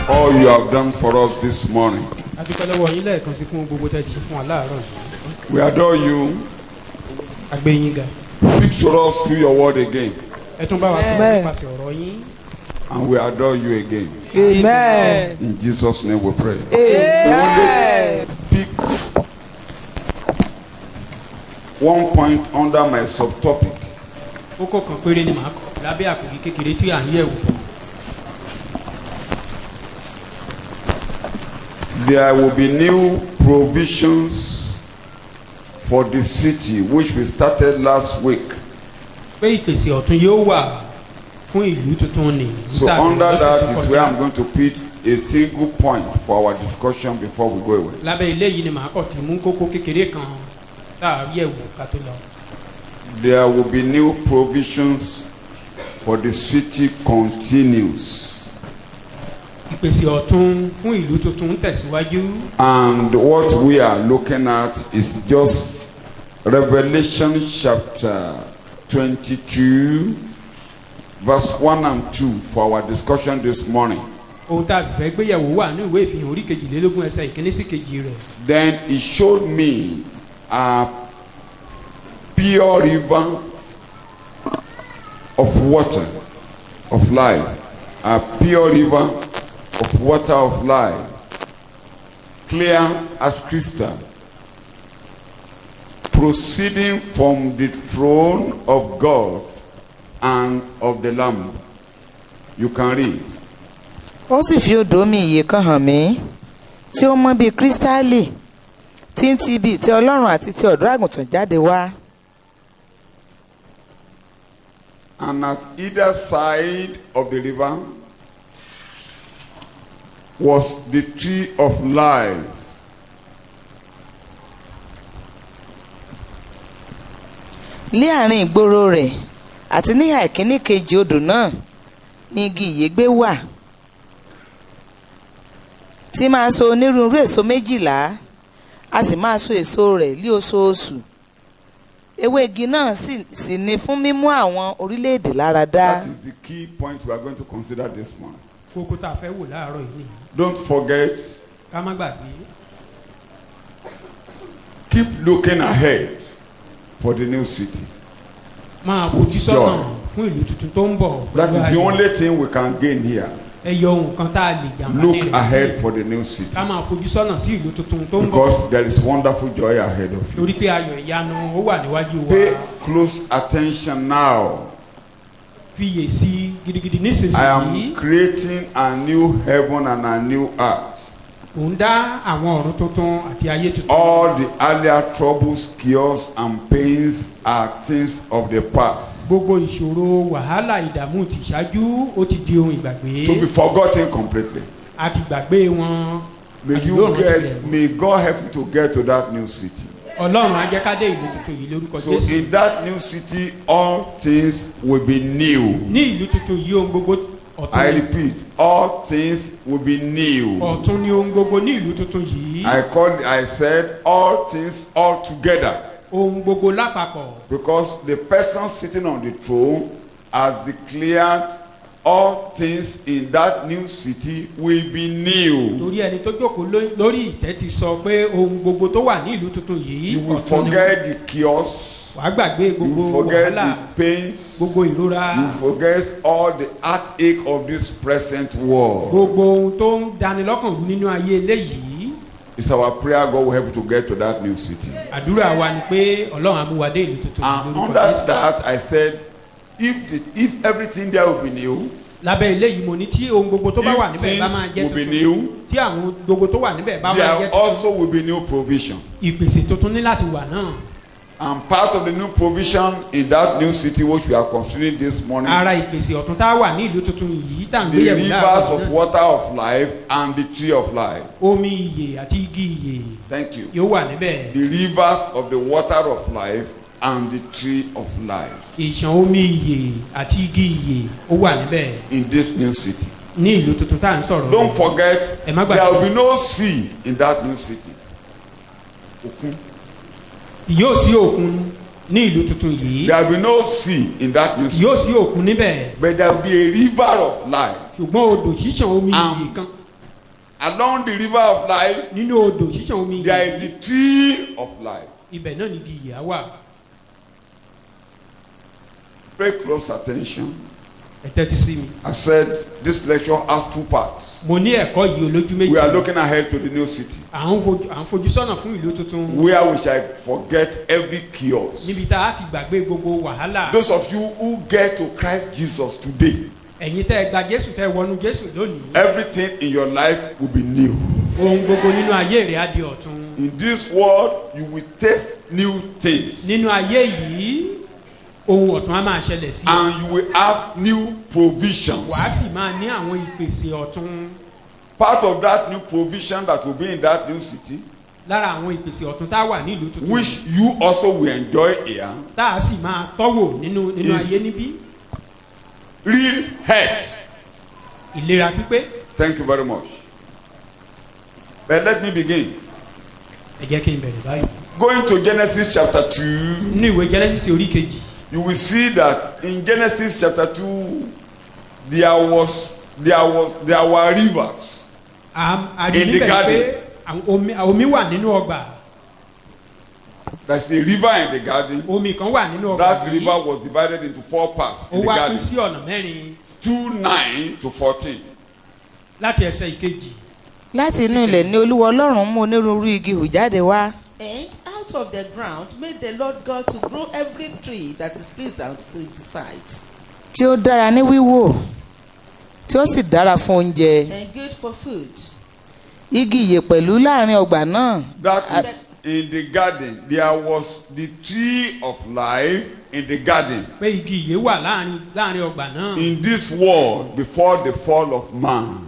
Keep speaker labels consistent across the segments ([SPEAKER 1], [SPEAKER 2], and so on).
[SPEAKER 1] All you have done for us this morning. We adore you. Speak to us through your word again.
[SPEAKER 2] Amen.
[SPEAKER 1] And we adore you again.
[SPEAKER 2] Amen.
[SPEAKER 1] In Jesus' name we pray.
[SPEAKER 2] Amen.
[SPEAKER 1] Pick one point under my subtopic. There will be new provisions for the city, which we started last week. So under that is where I'm going to put a single point for our discussion before we go away. There will be new provisions for the city continues. And what we are looking at is just Revelation chapter 22 verse 1 and 2 for our discussion this morning. Then he showed me a pure river of water of life, a pure river of water of life, clear as crystal, proceeding from the throne of God and of the Lamb. You can read.
[SPEAKER 2] Ó sì fi odò omi ìyè kan hàn mí tí ó mọ́ bíi kírísítálì tí ń ti ibi ìtẹ́ Ọlọ́run àti ti ọ̀dọ́ àgùntàn jáde wá.
[SPEAKER 1] And at either side of the river was the tree of life.
[SPEAKER 2] Ní àárín ìgboro rẹ̀ àti ní ìhà ìkíní kejì odò náà ní igi ìyègbé wà tí máa so onírúurú èso 12, a sì máa so èso rẹ̀ lí oṣooṣù. Ewé igi náà sì ní fún mímú àwọn orílẹ̀-èdè lára dá.
[SPEAKER 1] That is the key point we are going to consider this morning. Don't forget. Keep looking ahead for the new city.
[SPEAKER 3] That is
[SPEAKER 1] the only thing we can gain here. Look ahead for the new city. Because there is wonderful joy ahead of you. Pay close attention now. I am creating a new heaven and a new earth. All the earlier troubles, chaos, and pains are things of the past. To be forgotten completely. May God help you to get to that new city. So in that new city, all things will be new. I repeat, all things will be new. I said all things all together. Because the person sitting on the throne has declared all things in that new city will be new. You will forget the chaos. You will forget the pains. You will forget all the heartache of this present world. It's our prayer God will help you to get to that new city. And under that I said, if everything there will be new, if things will be new, there also will be new provision. And part of the new provision in that new city which we are considering this morning.
[SPEAKER 3] Ara ìpèsè ọ̀tun tá a wà ní ìlú tuntun yìí tá à ń gbé
[SPEAKER 1] The
[SPEAKER 3] yẹ̀wò láàárọ̀
[SPEAKER 1] rivers of water of life and the tree of life.
[SPEAKER 3] Omi ìyè àti igi ìyè.
[SPEAKER 1] Thank you.
[SPEAKER 3] Yóò wà níbẹ̀.
[SPEAKER 1] The rivers of the water of life and the tree of life.
[SPEAKER 3] Ìṣàn omi ìyè àti igi ìyè ó wà níbẹ̀.
[SPEAKER 1] In this new city.
[SPEAKER 3] Ní ìlú tuntun tá à ń sọ̀rọ̀.
[SPEAKER 1] Don't forget,
[SPEAKER 3] Ẹ má gbàgbé.
[SPEAKER 1] there will be no sea in that new city. Òkun.
[SPEAKER 3] Yóò sí òkun ní ìlú tuntun yìí.
[SPEAKER 1] There will be no sea in that new city.
[SPEAKER 3] Yóò sí òkun níbẹ̀.
[SPEAKER 1] But there will be a river of life.
[SPEAKER 3] Ṣùgbọ́n odò ṣíṣàn omi ìyè kan.
[SPEAKER 1] Along the river of life,
[SPEAKER 3] Nínú odò ṣíṣàn omi ìyè.
[SPEAKER 1] there is the tree of life.
[SPEAKER 3] Ibẹ̀ náà ni igi ìyè á wà.
[SPEAKER 1] Pay close attention.
[SPEAKER 3] Ẹ tẹ́tí sí mi.
[SPEAKER 1] I said this lecture has two parts.
[SPEAKER 3] Mo ní ẹ̀kọ́ yìí olójú méjì.
[SPEAKER 1] We are looking ahead to the new city.
[SPEAKER 3] À ń fojú sọ́nà fún ìlú tuntun.
[SPEAKER 1] Where we shall forget every chaos.
[SPEAKER 3] Níbi tá a ti gbàgbé gbogbo wàhálà.
[SPEAKER 1] Those of you who get to Christ Jesus today.
[SPEAKER 3] Ẹ̀yin tẹ́ ẹ gba Jésù tẹ́ ẹ wọnú Jésù lónìí.
[SPEAKER 1] Everything in your life will be new.
[SPEAKER 3] Ohun gbogbo nínú ayé rẹ̀ á di ọ̀tun.
[SPEAKER 1] In this world you will taste new things.
[SPEAKER 3] Nínú ayé yìí ohun ọ̀tun á máa ṣẹlẹ̀ sí.
[SPEAKER 1] And you will have new provisions.
[SPEAKER 3] Wàá sì máa ní àwọn ìpèsè ọ̀tun.
[SPEAKER 1] Part of that new provision that will be in that new city.
[SPEAKER 3] Lára àwọn ìpèsè ọ̀tun tá a wà ní ìlú tuntun.
[SPEAKER 1] Which you also will enjoy here.
[SPEAKER 3] Tá a sì máa tọ́wò nínú ayé níbí.
[SPEAKER 1] Real health.
[SPEAKER 3] Ìlera pípé.
[SPEAKER 1] Thank you very much. But let me begin.
[SPEAKER 3] Ẹ jẹ́ kí n bẹ̀rẹ̀ báyìí.
[SPEAKER 1] Going to Genesis chapter 2.
[SPEAKER 3] Nínú ìwé Genesis orí kejì.
[SPEAKER 1] You will see that in Genesis chapter 2 there were rivers in the garden.
[SPEAKER 3] Omi wà nínú ọgbà.
[SPEAKER 1] There's a river in the garden.
[SPEAKER 3] Omi kan wà nínú ọgbà.
[SPEAKER 1] That river was divided into 4 parts in the garden.
[SPEAKER 3] Ó wá pín sí ọ̀nà mẹ́rin.
[SPEAKER 1] 2:9 to 14.
[SPEAKER 3] Láti ẹsẹ̀ ìkejì.
[SPEAKER 2] Láti inú ilẹ̀ ni Olúwa Ọlọ́run mú onírúurú igi hù jáde wá.
[SPEAKER 4] And out of the ground made the Lord God to grow every tree that is pleasant to the sight.
[SPEAKER 2] Tí ó dára ní wíwò, tí ó sì dára fún oúnjẹ.
[SPEAKER 4] And good for food.
[SPEAKER 2] Igi ìyè pẹ̀lú láàrin ọgbà náà.
[SPEAKER 1] That is in the garden. There was the tree of life in the garden.
[SPEAKER 3] Pé igi ìyè wà láàrin ọgbà náà.
[SPEAKER 1] In this world before the fall of man.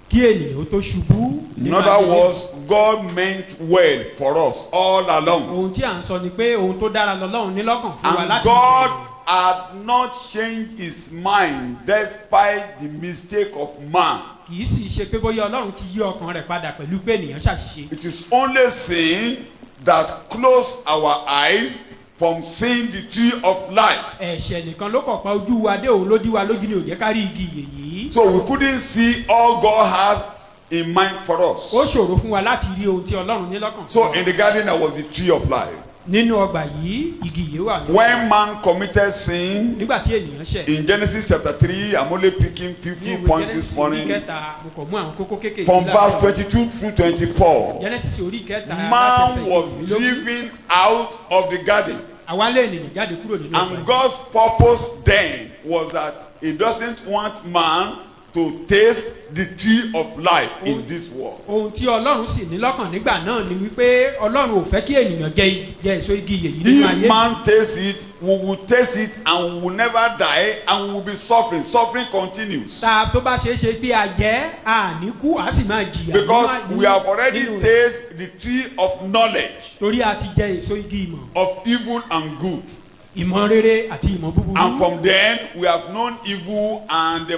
[SPEAKER 3] Kí ènìyàn ó tó ṣubú.
[SPEAKER 1] In other words, God meant well for us all along.
[SPEAKER 3] Ohun tí à ń sọ ni pé ohun tó dára lọ́lọ́run ní lọ́kàn fún wa
[SPEAKER 1] And
[SPEAKER 3] láti
[SPEAKER 1] God had not changed his mind despite the mistake of man.
[SPEAKER 3] Kì í sì ṣe pé bóyá Ọlọ́run ti yí ọkàn rẹ̀ padà pẹ̀lú pé ènìyàn ṣàṣìṣe.
[SPEAKER 1] It is only sin that close our eyes from seeing the tree of life.
[SPEAKER 3] Ẹ̀ṣẹ̀ nìkan ló kọ̀ pa ojú wa dé òun ló dí wa lójú ni ò jẹ́ ká rí igi ìyè yìí.
[SPEAKER 1] So we couldn't see all God had in mind for us.
[SPEAKER 3] Ó ṣòro fún wa láti rí ohun tí Ọlọ́run ní lọ́kàn.
[SPEAKER 1] So in the garden there was the tree of life.
[SPEAKER 3] Nínú ọgbà yìí igi ìyè wà.
[SPEAKER 1] When man committed sin,
[SPEAKER 3] nígbà tí ènìyàn ṣẹ̀.
[SPEAKER 1] in Genesis chapter 3, I'm only picking few points this morning. From verse 22 through 24.
[SPEAKER 3] Genesis orí kẹta.
[SPEAKER 1] Man was driven out of the garden.
[SPEAKER 3] Àwa lé ènìyàn jáde kúrò nínú ọgbà.
[SPEAKER 1] And God's purpose then was that he doesn't want man to taste the tree of life in this world.
[SPEAKER 3] Ohun tí Ọlọ́run sì ní lọ́kàn nígbà náà ni wípé Ọlọ́run ò fẹ́ kí ènìyàn jẹ èso igi ìyè yìí nínú ayé.
[SPEAKER 1] If man tastes it, we will taste it and we will never die and we will be suffering. Suffering continues.
[SPEAKER 3] Tá tó bá ṣeé ṣe bí a jẹ́ àníkú a sì máa jìyà.
[SPEAKER 1] Because we have already tasted the tree of knowledge.
[SPEAKER 3] Torí a ti jẹ èso igi ìmọ̀.
[SPEAKER 1] Of evil and good.
[SPEAKER 3] Ìmọ̀ rere àti ìmọ̀ búburú.
[SPEAKER 1] And from then we have known evil, and the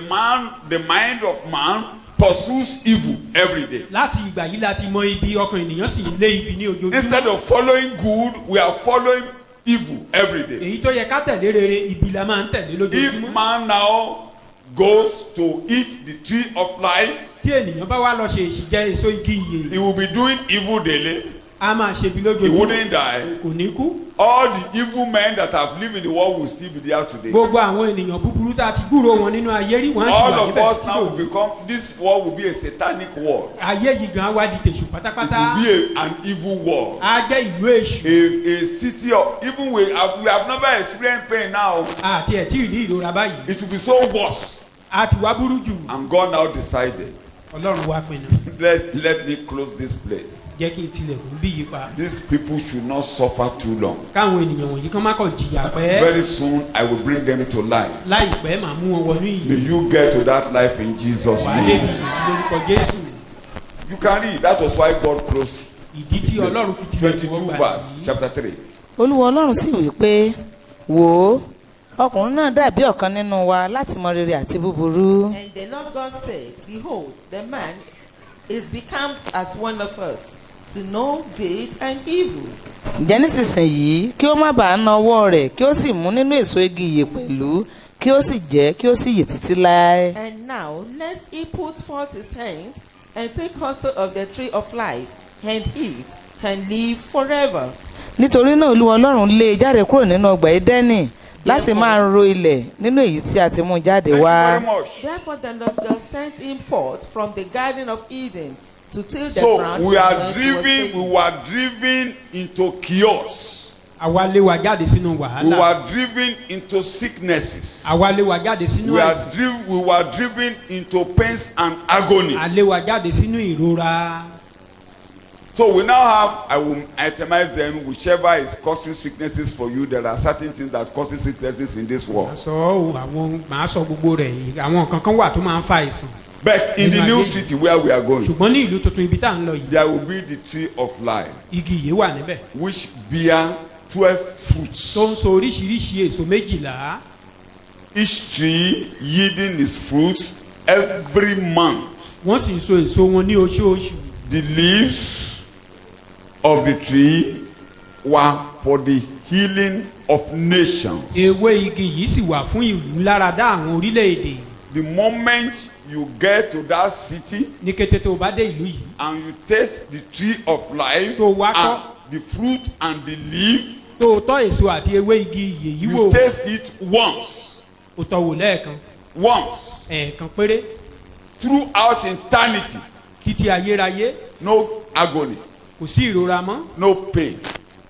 [SPEAKER 1] mind of man pursues evil every day.
[SPEAKER 3] Láti ìgbà yìí láti mọ ibi ọkàn ènìyàn sì lé ibi ní ojoojúmọ́.
[SPEAKER 1] Instead of following good, we are following evil every day.
[SPEAKER 3] Èyí tó yẹ ká tẹ̀lé rere ibi la máa ń tẹ̀lé lójoojúmọ́.
[SPEAKER 1] If man now goes to eat the tree of life,
[SPEAKER 3] tí ènìyàn bá wá lọ ṣe ìṣìjẹ èso igi ìyè.
[SPEAKER 1] he will be doing evil daily.
[SPEAKER 3] A máa ṣe bí lójoojúmọ́.
[SPEAKER 1] He wouldn't die.
[SPEAKER 3] Kò ní kú.
[SPEAKER 1] All the evil men that have lived in the world will still be there today.
[SPEAKER 3] Gbogbo àwọn ènìyàn búburú tá a ti gbúròó wọn nínú ayé rí wọn á sì wà níbẹ̀.
[SPEAKER 1] All of us now will become, this world will be a satanic world.
[SPEAKER 3] Ayé yìí gan wá di tèṣù pátápátá.
[SPEAKER 1] It will be an evil world.
[SPEAKER 3] Á jẹ́ ìlú èṣù.
[SPEAKER 1] A city of, even we have never experienced pain now.
[SPEAKER 3] Àti ẹ̀ tí ì ní ìrora báyìí.
[SPEAKER 1] It will be so worse.
[SPEAKER 3] A ti wá burú jù.
[SPEAKER 1] And God now decided.
[SPEAKER 3] Ọlọ́run wá pinnu.
[SPEAKER 1] Let me close this place.
[SPEAKER 3] jẹ́ kí n tilẹ̀kùn bí yìí pa.
[SPEAKER 1] These people should not suffer too long.
[SPEAKER 3] káwọn ènìyàn wọ̀nyí kán má kàn jìyà pẹ́.
[SPEAKER 1] Very soon I will bring them to life.
[SPEAKER 3] láìpẹ́ màá mú wọn wọnú ìyè.
[SPEAKER 1] May you get to that life in Jesus'
[SPEAKER 3] wàá lè
[SPEAKER 1] name.
[SPEAKER 3] lórúkọ Jésù.
[SPEAKER 1] You can read. That was why God closed.
[SPEAKER 3] ìdí tí Ọlọ́run fi tilẹ̀kùn
[SPEAKER 1] 22
[SPEAKER 3] ọgbà
[SPEAKER 1] verse,
[SPEAKER 3] yìí.
[SPEAKER 1] chapter 3.
[SPEAKER 2] olúwa ọlọ́run sì wí pé wò ó ọkùnrin náà dàbí ọ̀kan nínú wa láti mọ rere àti búburú.
[SPEAKER 4] And the Lord God said, Behold, the man is become as one of us, to know good and evil.
[SPEAKER 2] ǹjẹ́ nísinsìnyí kí ó má bàa na ọwọ́ rẹ̀ kí ó sì mú nínú èso igi ìyè pẹ̀lú kí ó sì jẹ́ kí ó sì yè títí láé.
[SPEAKER 4] And now, lest he put forth his hand, and take also of the tree of life, and eat, and live forever.
[SPEAKER 2] nítorí náà olúwa ọlọ́run lé e jáde kúrò nínú ọgbà Édẹ́nì láti máa ro ilẹ̀ nínú èyí tí a ti mú jáde
[SPEAKER 1] Thank
[SPEAKER 2] wá.
[SPEAKER 1] you very much.
[SPEAKER 4] Therefore the Lord God sent him forth from the garden of Eden to till the
[SPEAKER 1] So
[SPEAKER 4] ground.
[SPEAKER 1] we
[SPEAKER 4] from whence he was
[SPEAKER 1] we
[SPEAKER 4] taken.
[SPEAKER 1] were driven into chaos.
[SPEAKER 3] àwa lé wa jáde sínú
[SPEAKER 1] We
[SPEAKER 3] wàhálà.
[SPEAKER 1] were driven into sicknesses.
[SPEAKER 3] àwa lé wa jáde sínú àìsàn.
[SPEAKER 1] We were driven into pains and agony.
[SPEAKER 3] a lé wa jáde sínú ìrora.
[SPEAKER 1] So we now have, I will itemize them, whichever is causing sicknesses for you. There are certain things that causes sicknesses in this world.
[SPEAKER 3] màá sọ gbogbo rẹ̀ àwọn nǹkan kan wà tó máa ń fa àìsàn.
[SPEAKER 1] But in the new city where we are going,
[SPEAKER 3] ṣùgbọ́n ní ìlú tuntun ibi tá à ń lọ yìí.
[SPEAKER 1] there will be the tree of life,
[SPEAKER 3] igi yìí wà níbẹ̀.
[SPEAKER 1] which bear 12 fruits.
[SPEAKER 3] tó ń so oríṣiríṣi èso 12.
[SPEAKER 1] Each tree yielding its fruits every month.
[SPEAKER 3] wọ́n sì ń so èso wọn ní oṣooṣù.
[SPEAKER 1] The leaves of the tree were for the healing of nations.
[SPEAKER 3] ewé igi yìí sì wà fún ìmúláradá àwọn orílẹ̀-èdè.
[SPEAKER 1] The moment you get to that city
[SPEAKER 3] ní kété tó o bá dé ìlú yìí.
[SPEAKER 1] and you taste the tree of life
[SPEAKER 3] tó wá kọ́.
[SPEAKER 1] and the fruit and the leaf,
[SPEAKER 3] tó o tọ́ èso àti ewé igi ìyè yìí wò.
[SPEAKER 1] you taste it once.
[SPEAKER 3] o tọ́ wò lẹ́ẹ̀kan.
[SPEAKER 1] Once.
[SPEAKER 3] ẹ̀ẹ̀kan péré.
[SPEAKER 1] Throughout eternity.
[SPEAKER 3] títí ayérayé.
[SPEAKER 1] No agony.
[SPEAKER 3] kò sí ìrora mọ́.
[SPEAKER 1] No pain.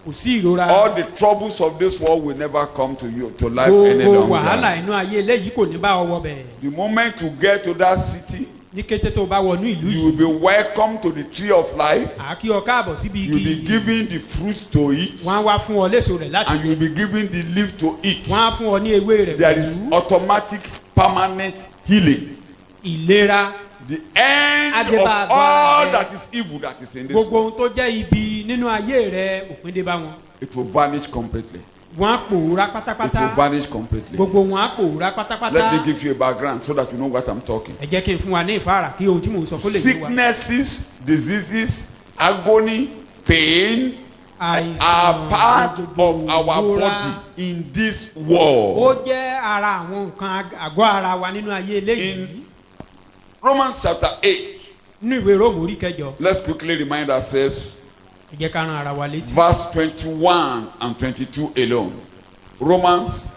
[SPEAKER 3] kò sí ìrora.
[SPEAKER 1] All the troubles of this world will never come to you to life any
[SPEAKER 3] gbogbo
[SPEAKER 1] longer.
[SPEAKER 3] wàhálà inú ayé eléyìí kò ní bá ọwọ́ bẹ̀.
[SPEAKER 1] The moment you get to that city,
[SPEAKER 3] ní kété tó o bá wọnú ìlú
[SPEAKER 1] you will
[SPEAKER 3] yìí.
[SPEAKER 1] be welcome to the tree of life.
[SPEAKER 3] àkí ọ káàbọ̀ síbi
[SPEAKER 1] You will
[SPEAKER 3] igi
[SPEAKER 1] be
[SPEAKER 3] yìí.
[SPEAKER 1] given the fruits to eat,
[SPEAKER 3] wọ́n á wá fún ọ léso rẹ̀ láti
[SPEAKER 1] and you will
[SPEAKER 3] jẹ.
[SPEAKER 1] be given the leaf to eat.
[SPEAKER 3] wọ́n á fún ọ ní ewé rẹ̀
[SPEAKER 1] There is
[SPEAKER 3] pẹ̀lú.
[SPEAKER 1] automatic, permanent healing.
[SPEAKER 3] ìlera.
[SPEAKER 1] The end
[SPEAKER 3] Adébá
[SPEAKER 1] of all
[SPEAKER 3] Agbára
[SPEAKER 1] that is evil that is in this
[SPEAKER 3] gbogbo
[SPEAKER 1] world.
[SPEAKER 3] ohun tó jẹ́ ibi nínú ayé rẹ̀ òpin dé bá wọn.
[SPEAKER 1] It will vanish completely.
[SPEAKER 3] wọ́n á pòórá
[SPEAKER 1] It will
[SPEAKER 3] pátápátá.
[SPEAKER 1] vanish completely.
[SPEAKER 3] gbogbo wọn á pòórá
[SPEAKER 1] Let
[SPEAKER 3] pátápátá.
[SPEAKER 1] me give you a background so that you know what I'm talking.
[SPEAKER 3] ẹ jẹ́ kí n fún wa ní ìfáàrà kí ohun tí mò ń sọ kó lè yé wa.
[SPEAKER 1] Sicknesses, diseases, agony, pain
[SPEAKER 3] àìsàn
[SPEAKER 1] are part of our
[SPEAKER 3] ìrora.
[SPEAKER 1] body in this
[SPEAKER 3] ó
[SPEAKER 1] world.
[SPEAKER 3] jẹ́ ara àwọn nǹkan àgọ́ ara wa nínú ayé eléyìí.
[SPEAKER 1] In Romans chapter 8,
[SPEAKER 3] nínú ìwé róòmù orí kẹjọ.
[SPEAKER 1] let's quickly remind ourselves,
[SPEAKER 3] ẹ jẹ́ ká ran ara wa létí.
[SPEAKER 1] verse 21 and 22 alone. Romans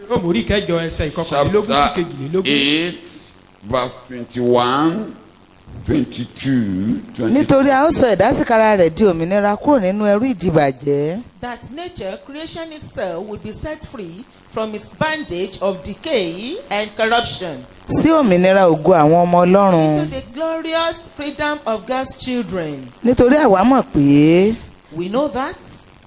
[SPEAKER 3] róòmù orí kẹjọ ẹsẹ̀ ìkọkànlélógún sí
[SPEAKER 1] chapter
[SPEAKER 3] kejìlélógún.
[SPEAKER 1] 8, verse 21, 22, 23.
[SPEAKER 2] nítorí a ó sọ ẹ̀dá tìkára rẹ̀ di òmìnira kúrò nínú ẹrú ìdìbàjẹ́.
[SPEAKER 4] That nature, creation itself, will be set free from its bondage of decay and corruption
[SPEAKER 2] sí òmìnira ògo àwọn ọmọ Ọlọ́run.
[SPEAKER 4] into the glorious freedom of God's children.
[SPEAKER 2] nítorí àwa mọ̀ pé
[SPEAKER 4] We know that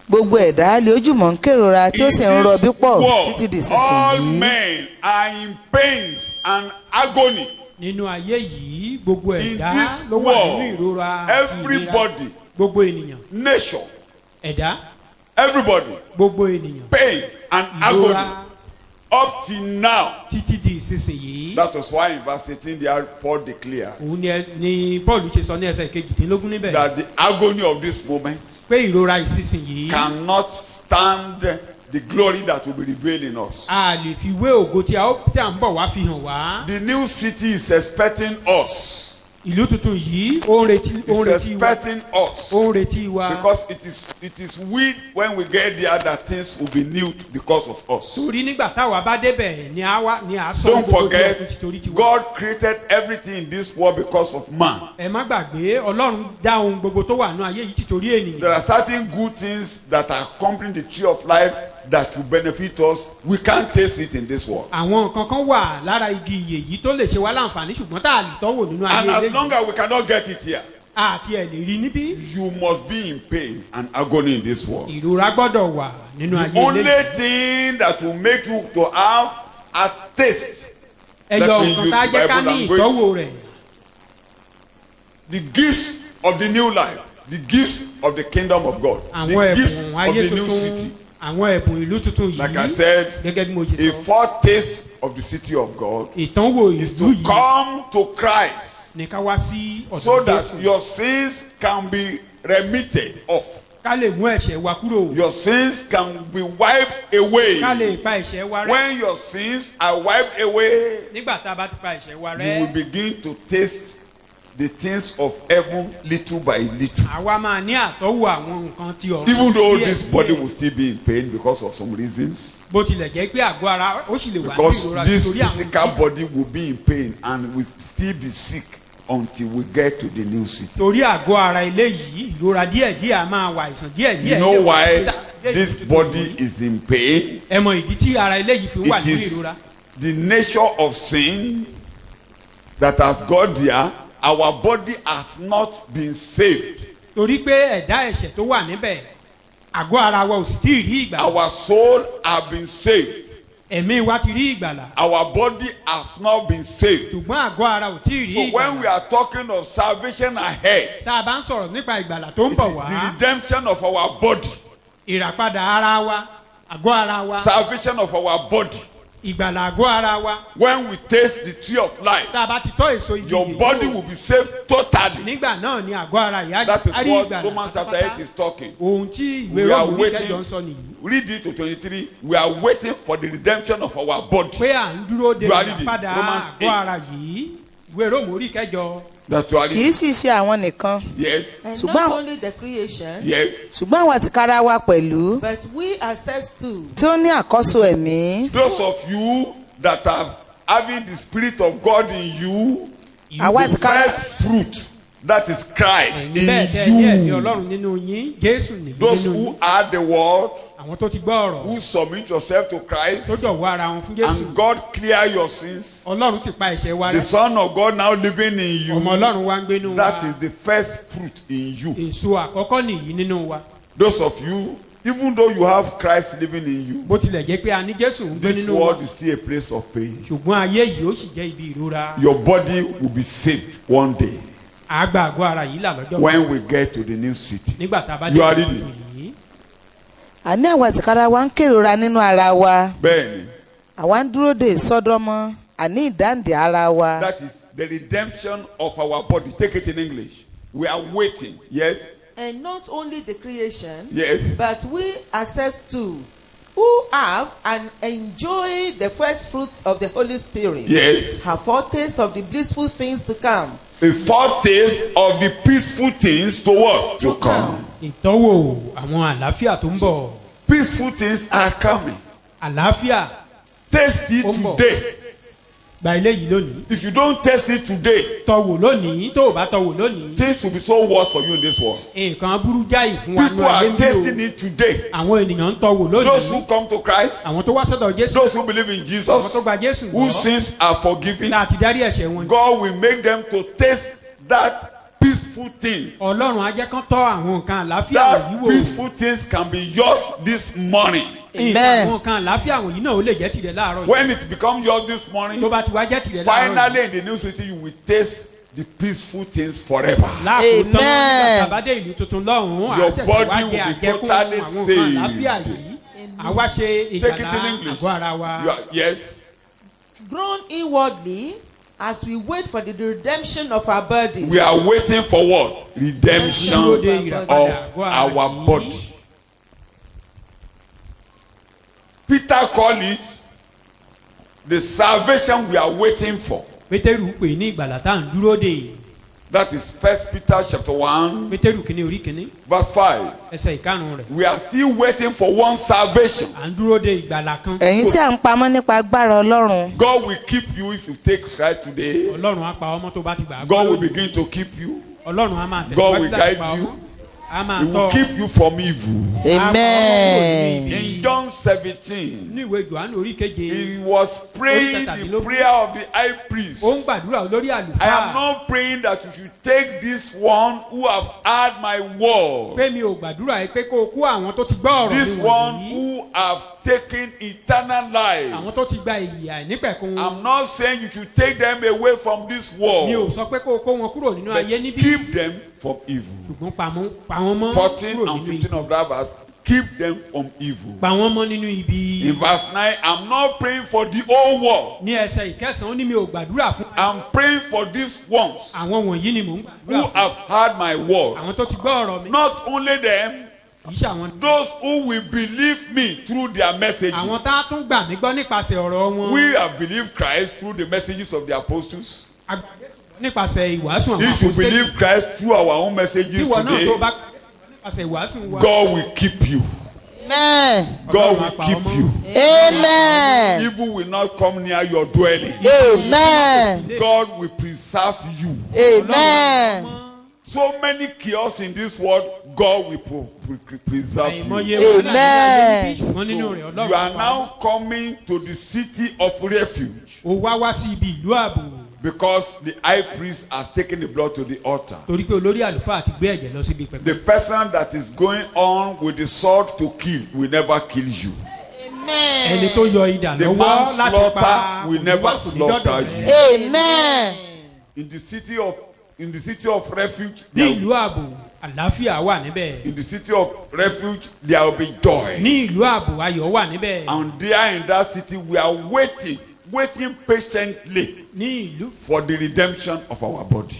[SPEAKER 2] gbogbo ẹ̀dá lè ojúmọ́ ń kérora tí ó sì ń rọbí pọ̀ títí di
[SPEAKER 1] all
[SPEAKER 2] sísìnyí.
[SPEAKER 1] men are in pains and agony.
[SPEAKER 3] nínú ayé yìí gbogbo
[SPEAKER 1] In
[SPEAKER 3] ẹ̀dá
[SPEAKER 1] this
[SPEAKER 3] ló wà nínú
[SPEAKER 1] world,
[SPEAKER 3] ìrora àti ìlera.
[SPEAKER 1] everybody,
[SPEAKER 3] gbogbo ènìyàn.
[SPEAKER 1] nature,
[SPEAKER 3] ẹ̀dá.
[SPEAKER 1] everybody,
[SPEAKER 3] gbogbo ènìyàn.
[SPEAKER 1] pain and
[SPEAKER 3] ìrora
[SPEAKER 1] agony up till now.
[SPEAKER 3] títí di ìsinsìnyí.
[SPEAKER 1] That was why in verse 18 there Paul declared
[SPEAKER 3] òun ni Paul ṣe sọ ní ẹsẹ̀ kejìdínlógún níbẹ̀.
[SPEAKER 1] that the agony of this moment
[SPEAKER 3] pé ìrora ìsinsìnyí.
[SPEAKER 1] cannot stand the glory that will be revealed in us.
[SPEAKER 3] a lè fi wé ògo tí à ń bọ̀ wá fi hàn wá.
[SPEAKER 1] The new city is expecting us.
[SPEAKER 3] ìlú tuntun yìí ó ń retí
[SPEAKER 1] It's
[SPEAKER 3] wa.
[SPEAKER 1] expecting us.
[SPEAKER 3] ó ń retí wa.
[SPEAKER 1] Because it is we when we get there that things will be new because of us.
[SPEAKER 3] torí nígbà táwa bá débẹ̀ ni a sọ
[SPEAKER 1] Don't
[SPEAKER 3] gbogbo tí ọkùnrin
[SPEAKER 1] forget,
[SPEAKER 3] torí tiwa.
[SPEAKER 1] God created everything in this world because of man.
[SPEAKER 3] ẹ má gbàgbé Ọlọ́run dá ohun gbogbo tó wà ní ayé yìí títorí ènìyàn.
[SPEAKER 1] There are certain good things that are accompanying the tree of life that will benefit us. We can't taste it in this world.
[SPEAKER 3] àwọn nǹkan kan wà lára igi ìyè yìí tó lè ṣe wá láǹfààní ṣùgbọ́n tá a lè tọ́wò nínú ayé
[SPEAKER 1] And as
[SPEAKER 3] eléyìí.
[SPEAKER 1] long as we cannot get it here,
[SPEAKER 3] àti ẹ̀ lè rí níbí.
[SPEAKER 1] You must be in pain and agony in this world.
[SPEAKER 3] ìrora gbọ́dọ̀ wà nínú ayé ilé.
[SPEAKER 1] The only thing that will make you to have a taste.
[SPEAKER 3] ẹyọ nǹkan tá a jẹ́ ká ní ìtọ́wò rẹ̀.
[SPEAKER 1] The gifts of the new life, the gifts of the kingdom of God, the gifts of the new city.
[SPEAKER 3] àwọn ẹ̀bùn ìlú tuntun yìí.
[SPEAKER 1] Like I said,
[SPEAKER 3] gẹ́gẹ́ bí mo ṣe sọ.
[SPEAKER 1] a foretaste of the city of God
[SPEAKER 3] ìtọ́wò
[SPEAKER 1] is
[SPEAKER 3] ìlú
[SPEAKER 1] to
[SPEAKER 3] yìí.
[SPEAKER 1] come to Christ
[SPEAKER 3] ní ká wá sí ọ̀dọ̀ Jésù.
[SPEAKER 1] so that your sins can be remitted off.
[SPEAKER 3] ká lè mú ẹ̀ṣẹ̀ wa kúrò.
[SPEAKER 1] Your sins can be wiped away.
[SPEAKER 3] ká lè pa ẹ̀ṣẹ̀ wa rẹ́.
[SPEAKER 1] When your sins are wiped away,
[SPEAKER 3] nígbà tá a bá ti pa ẹ̀ṣẹ̀ wa
[SPEAKER 1] you
[SPEAKER 3] rẹ́.
[SPEAKER 1] will begin to taste the things of heaven little by little.
[SPEAKER 3] àwa máa ní àtọ́wò àwọn nǹkan tí ọ̀run.
[SPEAKER 1] Even though
[SPEAKER 3] díẹ̀
[SPEAKER 1] this
[SPEAKER 3] díẹ̀.
[SPEAKER 1] body will still be in pain because of some reasons.
[SPEAKER 3] bó tilẹ̀ jẹ́ pé àgọ́ ara ó sì lè wà ní
[SPEAKER 1] Because
[SPEAKER 3] ìrora
[SPEAKER 1] this
[SPEAKER 3] nítorí àwọn
[SPEAKER 1] physical body will be in pain and will still be sick until we get to the new city.
[SPEAKER 3] torí àgọ́ ara eléyìí ìrora díẹ̀díẹ̀ a máa wà àìsàn díẹ̀díẹ̀.
[SPEAKER 1] You know why this body is in pain?
[SPEAKER 3] ẹ mọ ìdí tí ara eléyìí fi wà
[SPEAKER 1] It
[SPEAKER 3] nínú
[SPEAKER 1] is
[SPEAKER 3] ìrora.
[SPEAKER 1] the nature of sin that has got there. Our body has not been saved.
[SPEAKER 3] torí pé ẹ̀dá ẹ̀ṣẹ̀ tó wà níbẹ̀ àgọ́ ara wa ò sì tí ì rí ìgbàlà.
[SPEAKER 1] Our soul have been saved.
[SPEAKER 3] ẹ̀mí wa ti rí ìgbàlà.
[SPEAKER 1] Our body has not been saved.
[SPEAKER 3] ṣùgbọ́n àgọ́ ara ò tí ì rí
[SPEAKER 1] So when we
[SPEAKER 3] ìgbàlà.
[SPEAKER 1] are talking of salvation ahead,
[SPEAKER 3] tá a bá ń sọ̀rọ̀ nípa ìgbàlà tó ń bọ̀ wá.
[SPEAKER 1] the redemption of our body,
[SPEAKER 3] ìràpadà ara wa àgọ́ ara wa.
[SPEAKER 1] salvation of our body,
[SPEAKER 3] ìgbàlà àgọ́ ara wa.
[SPEAKER 1] when we taste the tree of life,
[SPEAKER 3] tá a bá ti tọ́ èso igi
[SPEAKER 1] your
[SPEAKER 3] yìí
[SPEAKER 1] body
[SPEAKER 3] wò,
[SPEAKER 1] will be saved totally.
[SPEAKER 3] nígbà náà ni àgọ́ ara ìyá
[SPEAKER 1] That is
[SPEAKER 3] á rí
[SPEAKER 1] what
[SPEAKER 3] ìgbàlà
[SPEAKER 1] Romans chapter 8 is talking.
[SPEAKER 3] ohun tí ìwé
[SPEAKER 1] We are
[SPEAKER 3] Róòmù
[SPEAKER 1] waiting.
[SPEAKER 3] kẹjọ ń sọ nìyí.
[SPEAKER 1] Read it to 23. We are waiting for the redemption of our body.
[SPEAKER 3] pé à ń dúró de
[SPEAKER 1] You are reading
[SPEAKER 3] ìràpadà
[SPEAKER 1] Romans
[SPEAKER 3] àgọ́ ara yìí ìwé Róòmù orí kẹjọ.
[SPEAKER 1] That you are
[SPEAKER 2] kì í
[SPEAKER 1] reading.
[SPEAKER 2] sì ṣe àwọn nìkan
[SPEAKER 1] Yes.
[SPEAKER 4] And
[SPEAKER 2] Ṣùgbọ́n-
[SPEAKER 4] not only the creation,
[SPEAKER 1] Yes.
[SPEAKER 2] ṣùgbọ́n àwọn àtìkára wa pẹ̀lú
[SPEAKER 4] but we ourselves too.
[SPEAKER 2] tí ó ní àkọ́so ẹ̀mí
[SPEAKER 1] Those of you that are having the Spirit of God in you,
[SPEAKER 2] àwa
[SPEAKER 1] the
[SPEAKER 2] àtìkára
[SPEAKER 1] first fruit, that is Christ
[SPEAKER 3] bẹ́ẹ̀ tẹ́
[SPEAKER 1] in
[SPEAKER 3] díẹ̀ ní
[SPEAKER 1] you.
[SPEAKER 3] Ọlọ́run nínú yín Jésù nìyí
[SPEAKER 1] Those
[SPEAKER 3] nínú
[SPEAKER 1] who
[SPEAKER 3] yín.
[SPEAKER 1] are the word,
[SPEAKER 3] àwọn tó ti gbọ́ ọ̀rọ̀
[SPEAKER 1] who submit yourself to
[SPEAKER 3] tó
[SPEAKER 1] Christ,
[SPEAKER 3] jọ̀wọ́ ara wọn fún Jésù.
[SPEAKER 1] and God clear your sins.
[SPEAKER 3] Ọlọ́run sì pa ẹ̀ṣẹ̀ wa
[SPEAKER 1] The
[SPEAKER 3] rẹ́.
[SPEAKER 1] Son of God now living in you.
[SPEAKER 3] ọmọ Ọlọ́run wa ń gbénú wa.
[SPEAKER 1] That is the first fruit in you.
[SPEAKER 3] èso àkọ́kọ́ nìyí nínú wa.
[SPEAKER 1] Those of you, even though you have Christ living in you,
[SPEAKER 3] bó tilẹ̀ jẹ́ pé a ní Jésù ń gbé
[SPEAKER 1] this
[SPEAKER 3] nínú wa.
[SPEAKER 1] world is still a place of pain.
[SPEAKER 3] ṣùgbọ́n ayé yìí ó sì jẹ́ ibi ìrora.
[SPEAKER 1] Your body will be saved one day
[SPEAKER 3] àgbà àgọ́ ara yìí là lọ́jọ́
[SPEAKER 1] when we get to the new city.
[SPEAKER 3] nígbà tá a bá
[SPEAKER 1] You are
[SPEAKER 3] ìlú
[SPEAKER 1] reading.
[SPEAKER 3] yìí.
[SPEAKER 2] àní àwọn àtìkára wa ń kérora nínú ara wa
[SPEAKER 1] Bẹ́ẹ̀ni,
[SPEAKER 2] àwa ń dúró de ìsọdọmọ àní ìdáǹdè ara wa.
[SPEAKER 1] that is the redemption of our body. Take it in English. We are waiting. Yes.
[SPEAKER 4] And not only the creation,
[SPEAKER 1] Yes.
[SPEAKER 4] but we ourselves too, who have and enjoy the first fruits of the Holy Spirit,
[SPEAKER 1] Yes.
[SPEAKER 4] have foretaste of the blissful things to come.
[SPEAKER 1] A foretaste of the peaceful things to what? To come.
[SPEAKER 3] ìtọ́wò àwọn àlàáfíà tó ń bọ̀.
[SPEAKER 1] Peaceful things are coming.
[SPEAKER 3] àlàáfíà
[SPEAKER 1] Taste it
[SPEAKER 3] Ó ń bọ̀.
[SPEAKER 1] today.
[SPEAKER 3] gba ilé yìí lónìí.
[SPEAKER 1] If you don't taste it today,
[SPEAKER 3] tọ̀wò lónìí tó o bá tọ̀wò lónìí.
[SPEAKER 1] things will be so worse for you in this world.
[SPEAKER 3] nǹkan burú jáì fún wa
[SPEAKER 1] People
[SPEAKER 3] ní ayé
[SPEAKER 1] are
[SPEAKER 3] ń bí
[SPEAKER 1] tasting
[SPEAKER 3] o.
[SPEAKER 1] it today.
[SPEAKER 3] àwọn ènìyàn ń tọ̀wò
[SPEAKER 1] Those who
[SPEAKER 3] lónìí.
[SPEAKER 1] come to Christ,
[SPEAKER 3] àwọn tó wá sọ́dọ̀ Jésù.
[SPEAKER 1] those who believe in
[SPEAKER 3] àwọn
[SPEAKER 1] Jesus,
[SPEAKER 3] tó gba Jésù
[SPEAKER 1] whose
[SPEAKER 3] gbọ́.
[SPEAKER 1] sins are forgiven,
[SPEAKER 3] láti dárí ẹ̀ṣẹ̀ wọn.
[SPEAKER 1] God will make them to taste that peaceful thing.
[SPEAKER 3] Ọlọ́run á jẹ́ kán tọ́ àwọn nǹkan àlàáfíà
[SPEAKER 1] That
[SPEAKER 3] wọ̀nyí wò.
[SPEAKER 1] peaceful things can be yours this morning.
[SPEAKER 2] Amen.
[SPEAKER 3] àwọn nǹkan àlàáfíà wọ̀nyí náà ó lè jẹ́ tìrẹ láàárọ̀ yìí.
[SPEAKER 1] When it becomes yours this morning,
[SPEAKER 3] tó bá ti wá jẹ́ tìrẹ láàárọ̀ yìí.
[SPEAKER 1] finally in the new city, you will taste the peaceful things forever.
[SPEAKER 3] láàkótán nígbà
[SPEAKER 2] Amen.
[SPEAKER 3] tàbádé ìlú tuntun lọ́hùn-ún
[SPEAKER 1] Your
[SPEAKER 3] àṣẹ̀ṣẹ̀
[SPEAKER 1] body
[SPEAKER 3] wá
[SPEAKER 1] will
[SPEAKER 3] jẹ
[SPEAKER 1] be
[SPEAKER 3] àjẹkún
[SPEAKER 1] totally
[SPEAKER 3] àwọn nǹkan
[SPEAKER 1] saved.
[SPEAKER 3] àlàáfíà yìí. àwa ṣe
[SPEAKER 1] Take it in
[SPEAKER 3] ìgbàlá
[SPEAKER 1] English.
[SPEAKER 3] àgọ́ ara wa.
[SPEAKER 1] You are, yes.
[SPEAKER 4] Grown inwardly as we wait for the redemption of our bodies.
[SPEAKER 1] We are waiting for what? Redemption
[SPEAKER 3] Dúró de ìràpadà
[SPEAKER 1] of
[SPEAKER 3] àgọ́ ara
[SPEAKER 1] our
[SPEAKER 3] yìí.
[SPEAKER 1] body. Peter called it the salvation we are waiting for.
[SPEAKER 3] Pétérù pè ní ìgbàlá tá à ń dúró de.
[SPEAKER 1] That is First Peter chapter 1,
[SPEAKER 3] Pétérù kìíní orí kìíní
[SPEAKER 1] verse 5.
[SPEAKER 3] ẹsẹ̀ ìkarùn-ún rẹ̀.
[SPEAKER 1] We are still waiting for one salvation.
[SPEAKER 3] à ń dúró de ìgbàlá kan.
[SPEAKER 2] ẹ̀yin tí à ń pamọ́ nípa agbára Ọlọ́run
[SPEAKER 1] God will keep you if you take Christ today.
[SPEAKER 3] Ọlọ́run á pa ọmọ tó bá ti gbà á
[SPEAKER 1] God will
[SPEAKER 3] gbọ́.
[SPEAKER 1] begin to keep you.
[SPEAKER 3] Ọlọ́run á máa
[SPEAKER 1] God will
[SPEAKER 3] tẹ̀síwájú láti
[SPEAKER 1] guide
[SPEAKER 3] pa
[SPEAKER 1] you.
[SPEAKER 3] ọmọ.
[SPEAKER 1] He will keep you from evil.
[SPEAKER 2] Amen.
[SPEAKER 1] In John 17,
[SPEAKER 3] ní ìwé Jòhánù orí keje.
[SPEAKER 1] he was praying the prayer of the high priest.
[SPEAKER 3] ó ń gbàdúrà olórí àlùfáà.
[SPEAKER 1] I am not praying that you should take this one who have heard my word.
[SPEAKER 3] pé mi ò gbàdúrà yìí pé kó o kó àwọn tó ti gbọ́ ọ̀rọ̀ mi wọ̀nyí.
[SPEAKER 1] This one who have taken eternal life.
[SPEAKER 3] àwọn tó ti gba ìyè àìnípẹ̀kun.
[SPEAKER 1] I'm not saying you should take them away from this world.
[SPEAKER 3] mi ò sọ pé kó o kó wọn kúrò nínú ayé níbí.
[SPEAKER 1] Keep them from evil.
[SPEAKER 3] ṣùgbọ́n pa wọ́n mọ́
[SPEAKER 1] 14
[SPEAKER 3] kúrò
[SPEAKER 1] and
[SPEAKER 3] nínú
[SPEAKER 1] 15
[SPEAKER 3] ibi.
[SPEAKER 1] of that verse. Keep them from evil.
[SPEAKER 3] pa wọ́n mọ́ nínú ibi.
[SPEAKER 1] In verse 9, I'm not praying for the whole world.
[SPEAKER 3] ní ẹsẹ̀ ìkẹsàn-án ó ní mi ò gbàdúrà fún.
[SPEAKER 1] I'm praying for these ones
[SPEAKER 3] àwọn wọ̀nyí ni mò ń
[SPEAKER 1] who
[SPEAKER 3] gbàdúrà fún.
[SPEAKER 1] have heard my word.
[SPEAKER 3] àwọn tó ti gbọ́ ọ̀rọ̀ mi.
[SPEAKER 1] Not only them,
[SPEAKER 3] kì í ṣe àwọn.
[SPEAKER 1] those who will believe me through their messages.
[SPEAKER 3] àwọn tá a tún gbà mí gbọ́ nípasẹ̀ ọ̀rọ̀ wọn.
[SPEAKER 1] We have believed Christ through the messages of the apostles.
[SPEAKER 3] nípasẹ̀ ìwàásù àwọn
[SPEAKER 1] If you believe Christ through our own messages
[SPEAKER 3] ìwọ náà tó
[SPEAKER 1] today,
[SPEAKER 3] bá nípasẹ̀ ìwàásù wa.
[SPEAKER 1] God will keep you.
[SPEAKER 2] Amen.
[SPEAKER 1] God will keep you.
[SPEAKER 2] Amen.
[SPEAKER 1] Evil will not come near your dwelling.
[SPEAKER 2] Amen.
[SPEAKER 1] God will preserve you.
[SPEAKER 2] Amen.
[SPEAKER 1] So many chaos in this world, God will preserve you.
[SPEAKER 2] Amen.
[SPEAKER 1] So you are now coming to the city of refuge.
[SPEAKER 3] ó wá wá sí ibi ìlú ààbò.
[SPEAKER 1] Because the high priest has taken the blood to the altar.
[SPEAKER 3] torí pé olórí àlùfáà ti gbé ẹ̀jẹ̀ lọ síbi pẹpẹ.
[SPEAKER 1] The person that is going on with the sword to kill will never kill you.
[SPEAKER 3] ẹni tó yọ idà
[SPEAKER 1] The
[SPEAKER 3] lọ́wọ́ láti pa
[SPEAKER 1] manslaughter will never
[SPEAKER 3] olùwà kò ní
[SPEAKER 1] slaughter
[SPEAKER 3] dọ́dọ̀
[SPEAKER 1] you.
[SPEAKER 3] rẹ̀.
[SPEAKER 2] Amen.
[SPEAKER 1] In the city of refuge,
[SPEAKER 3] ní ìlú ààbò àlàáfíà wà níbẹ̀.
[SPEAKER 1] in the city of refuge, there will be joy.
[SPEAKER 3] ní ìlú ààbò ayọ̀ wà níbẹ̀.
[SPEAKER 1] And there in that city, we are waiting patiently
[SPEAKER 3] ní ìlú
[SPEAKER 1] for the redemption of our body.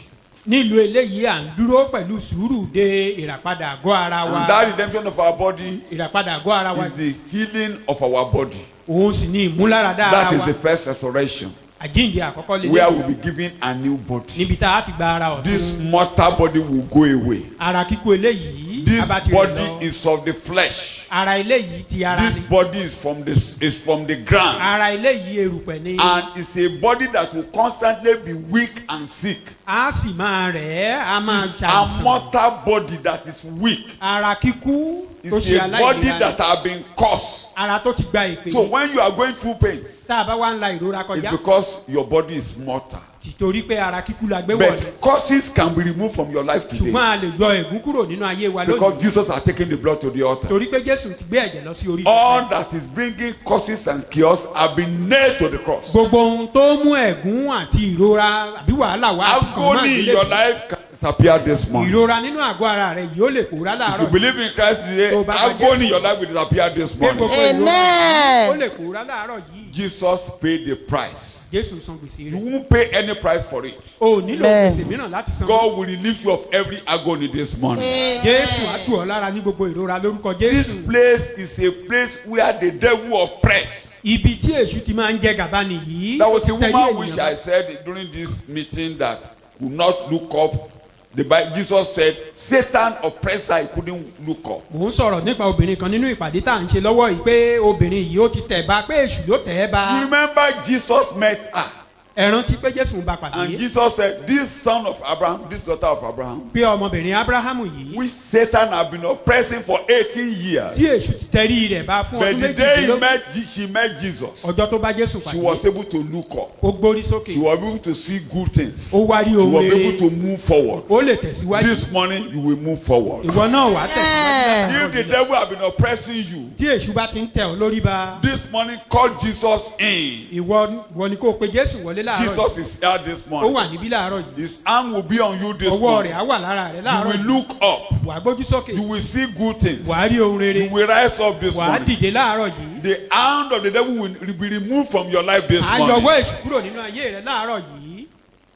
[SPEAKER 3] ní ìlú eléyìí à ń dúró pẹ̀lú sùúrù de ìràpadà àgọ́ ara wa.
[SPEAKER 1] And that redemption of our body
[SPEAKER 3] ìràpadà àgọ́ ara wa.
[SPEAKER 1] is the healing of our body.
[SPEAKER 3] òun sì ní ìmúláradá ara
[SPEAKER 1] That is
[SPEAKER 3] wa.
[SPEAKER 1] the first resurrection,
[SPEAKER 3] àjíǹde àkọ́kọ́ lè
[SPEAKER 1] where we'll be given a new body.
[SPEAKER 3] níbi tá a ti gba ara ọ̀tún.
[SPEAKER 1] This mortal body will go away.
[SPEAKER 3] ara kíkú eléyìí.
[SPEAKER 1] This
[SPEAKER 3] abá ti rẹ̀
[SPEAKER 1] body
[SPEAKER 3] lọ.
[SPEAKER 1] is of the flesh.
[SPEAKER 3] ara eléyìí ti ara
[SPEAKER 1] This
[SPEAKER 3] ni.
[SPEAKER 1] body is from the ground.
[SPEAKER 3] ara eléyìí erùpẹ̀ ni.
[SPEAKER 1] And it's a body that will constantly be weak and sick.
[SPEAKER 3] a sì máa rẹ̀ ẹ́ a máa
[SPEAKER 1] It's a
[SPEAKER 3] ṣàìsàn.
[SPEAKER 1] mortal body that is weak.
[SPEAKER 3] ara kíkú tó
[SPEAKER 1] It's
[SPEAKER 3] ṣe
[SPEAKER 1] a body
[SPEAKER 3] aláìlera
[SPEAKER 1] that have been cursed.
[SPEAKER 3] ara tó ti gba ìpè.
[SPEAKER 1] So when you are going through pain,
[SPEAKER 3] tá a bá wá ń la ìrora
[SPEAKER 1] it's
[SPEAKER 3] kọjá.
[SPEAKER 1] because your body is mortal.
[SPEAKER 3] tìtorí pé ara kíkú la gbé wọ̀lú.
[SPEAKER 1] But causes can be removed from your life
[SPEAKER 3] ṣùgbọ́n
[SPEAKER 1] today.
[SPEAKER 3] a lè yọ ègún kúrò nínú ayé wa
[SPEAKER 1] Because
[SPEAKER 3] lónìí.
[SPEAKER 1] Jesus has taken the blood to the altar.
[SPEAKER 3] torí pé Jésù ti gbé ẹ̀jẹ̀ lọ sí orí.
[SPEAKER 1] All that is bringing causes and chaos have been nailed to the cross.
[SPEAKER 3] gbogbo ohun tó mú ẹ̀gún àti ìrora àbí wàhálà wá ti kàn máa
[SPEAKER 1] Agony in
[SPEAKER 3] gbélé.
[SPEAKER 1] your life can disappear this morning.
[SPEAKER 3] ìrora nínú àgọ́ ara rẹ̀ yóò lè pòórá
[SPEAKER 1] If you
[SPEAKER 3] láàárọ̀.
[SPEAKER 1] believe in Christ today, agony in your life will disappear this
[SPEAKER 3] pé
[SPEAKER 1] morning.
[SPEAKER 3] gbogbo ìrora
[SPEAKER 2] Amen.
[SPEAKER 3] ó lè pòórá láàárọ̀ yìí.
[SPEAKER 1] Jesus paid the price.
[SPEAKER 3] Jésù san gbèsè
[SPEAKER 1] You
[SPEAKER 3] rẹ̀.
[SPEAKER 1] won't pay any price for it.
[SPEAKER 3] o ò nílò
[SPEAKER 2] Amen.
[SPEAKER 3] gbèsè mìíràn láti san.
[SPEAKER 1] God will relieve you of every agony this morning.
[SPEAKER 3] Jésù á tù ọ́ lára ní gbogbo ìrora lórúkọ
[SPEAKER 1] This
[SPEAKER 3] Jésù.
[SPEAKER 1] place is a place where the devil oppress.
[SPEAKER 3] ibi tí èṣù ti máa ń jẹ gàba nìyí.
[SPEAKER 1] There was a
[SPEAKER 3] Tẹ̀lé
[SPEAKER 1] woman which
[SPEAKER 3] ènìyàn.
[SPEAKER 1] I said during this meeting that could not look up. The Bible, Jesus said, Satan oppressed her, he couldn't look up.
[SPEAKER 3] mò ń sọ̀rọ̀ nípa obìnrin kan nínú ìpàdé tá à ń ṣe lọ́wọ́ yìí pé obìnrin yìí ó ti tẹ̀ bá pé èṣù ló tẹ̀ ẹ́
[SPEAKER 1] You
[SPEAKER 3] bá.
[SPEAKER 1] remember Jesus met her.
[SPEAKER 3] ẹ rántí pé Jésù ń bá
[SPEAKER 1] And
[SPEAKER 3] pàdé.
[SPEAKER 1] Jesus said, this son of Abraham, this daughter of Abraham,
[SPEAKER 3] pé ọmọbìnrin Ábúráhámù yìí
[SPEAKER 1] which Satan had been oppressing for 18 years.
[SPEAKER 3] tí èṣù ti tẹ̀rí rẹ̀ bá fún
[SPEAKER 1] But
[SPEAKER 3] ọdún
[SPEAKER 1] the day
[SPEAKER 3] méjìlélógún.
[SPEAKER 1] she met Jesus,
[SPEAKER 3] ọjọ́ tó bá Jésù
[SPEAKER 1] she was
[SPEAKER 3] pàdé
[SPEAKER 1] able to look up.
[SPEAKER 3] ó gbórí sókè
[SPEAKER 1] She was able to see good things.
[SPEAKER 3] ó wá rí
[SPEAKER 1] She
[SPEAKER 3] ohun
[SPEAKER 1] was
[SPEAKER 3] rere
[SPEAKER 1] able to move forward.
[SPEAKER 3] ó lè tẹ̀síwájú.
[SPEAKER 1] This morning, you will move forward.
[SPEAKER 3] ìwọ náà wàá tẹ̀síwájú.
[SPEAKER 1] If the devil have been oppressing you,
[SPEAKER 3] tí èṣù bá ti ń tẹ̀ ọ́ lórí bá.
[SPEAKER 1] this morning, call Jesus in.
[SPEAKER 3] ìwọ ni kò pe Jésù wọlé láàárọ̀
[SPEAKER 1] Jesus
[SPEAKER 3] yìí.
[SPEAKER 1] is here this
[SPEAKER 3] ó
[SPEAKER 1] morning.
[SPEAKER 3] wà níbí láàárọ̀ yìí.
[SPEAKER 1] His hand will be on you this
[SPEAKER 3] ọwọ́
[SPEAKER 1] morning.
[SPEAKER 3] rẹ̀ á wà lára rẹ̀
[SPEAKER 1] You
[SPEAKER 3] láàárọ̀
[SPEAKER 1] will
[SPEAKER 3] yìí.
[SPEAKER 1] look up.
[SPEAKER 3] wàá gbójú sókè.
[SPEAKER 1] You will see good things.
[SPEAKER 3] wàá rí ohun rere.
[SPEAKER 1] You will rise up this
[SPEAKER 3] wàá
[SPEAKER 1] morning.
[SPEAKER 3] dìde láàárọ̀ yìí.
[SPEAKER 1] The hand of the devil will be removed from your life this
[SPEAKER 3] àyọ̀wọ́
[SPEAKER 1] morning.
[SPEAKER 3] èṣù kúrò nínú ayé rẹ̀ láàárọ̀ yìí.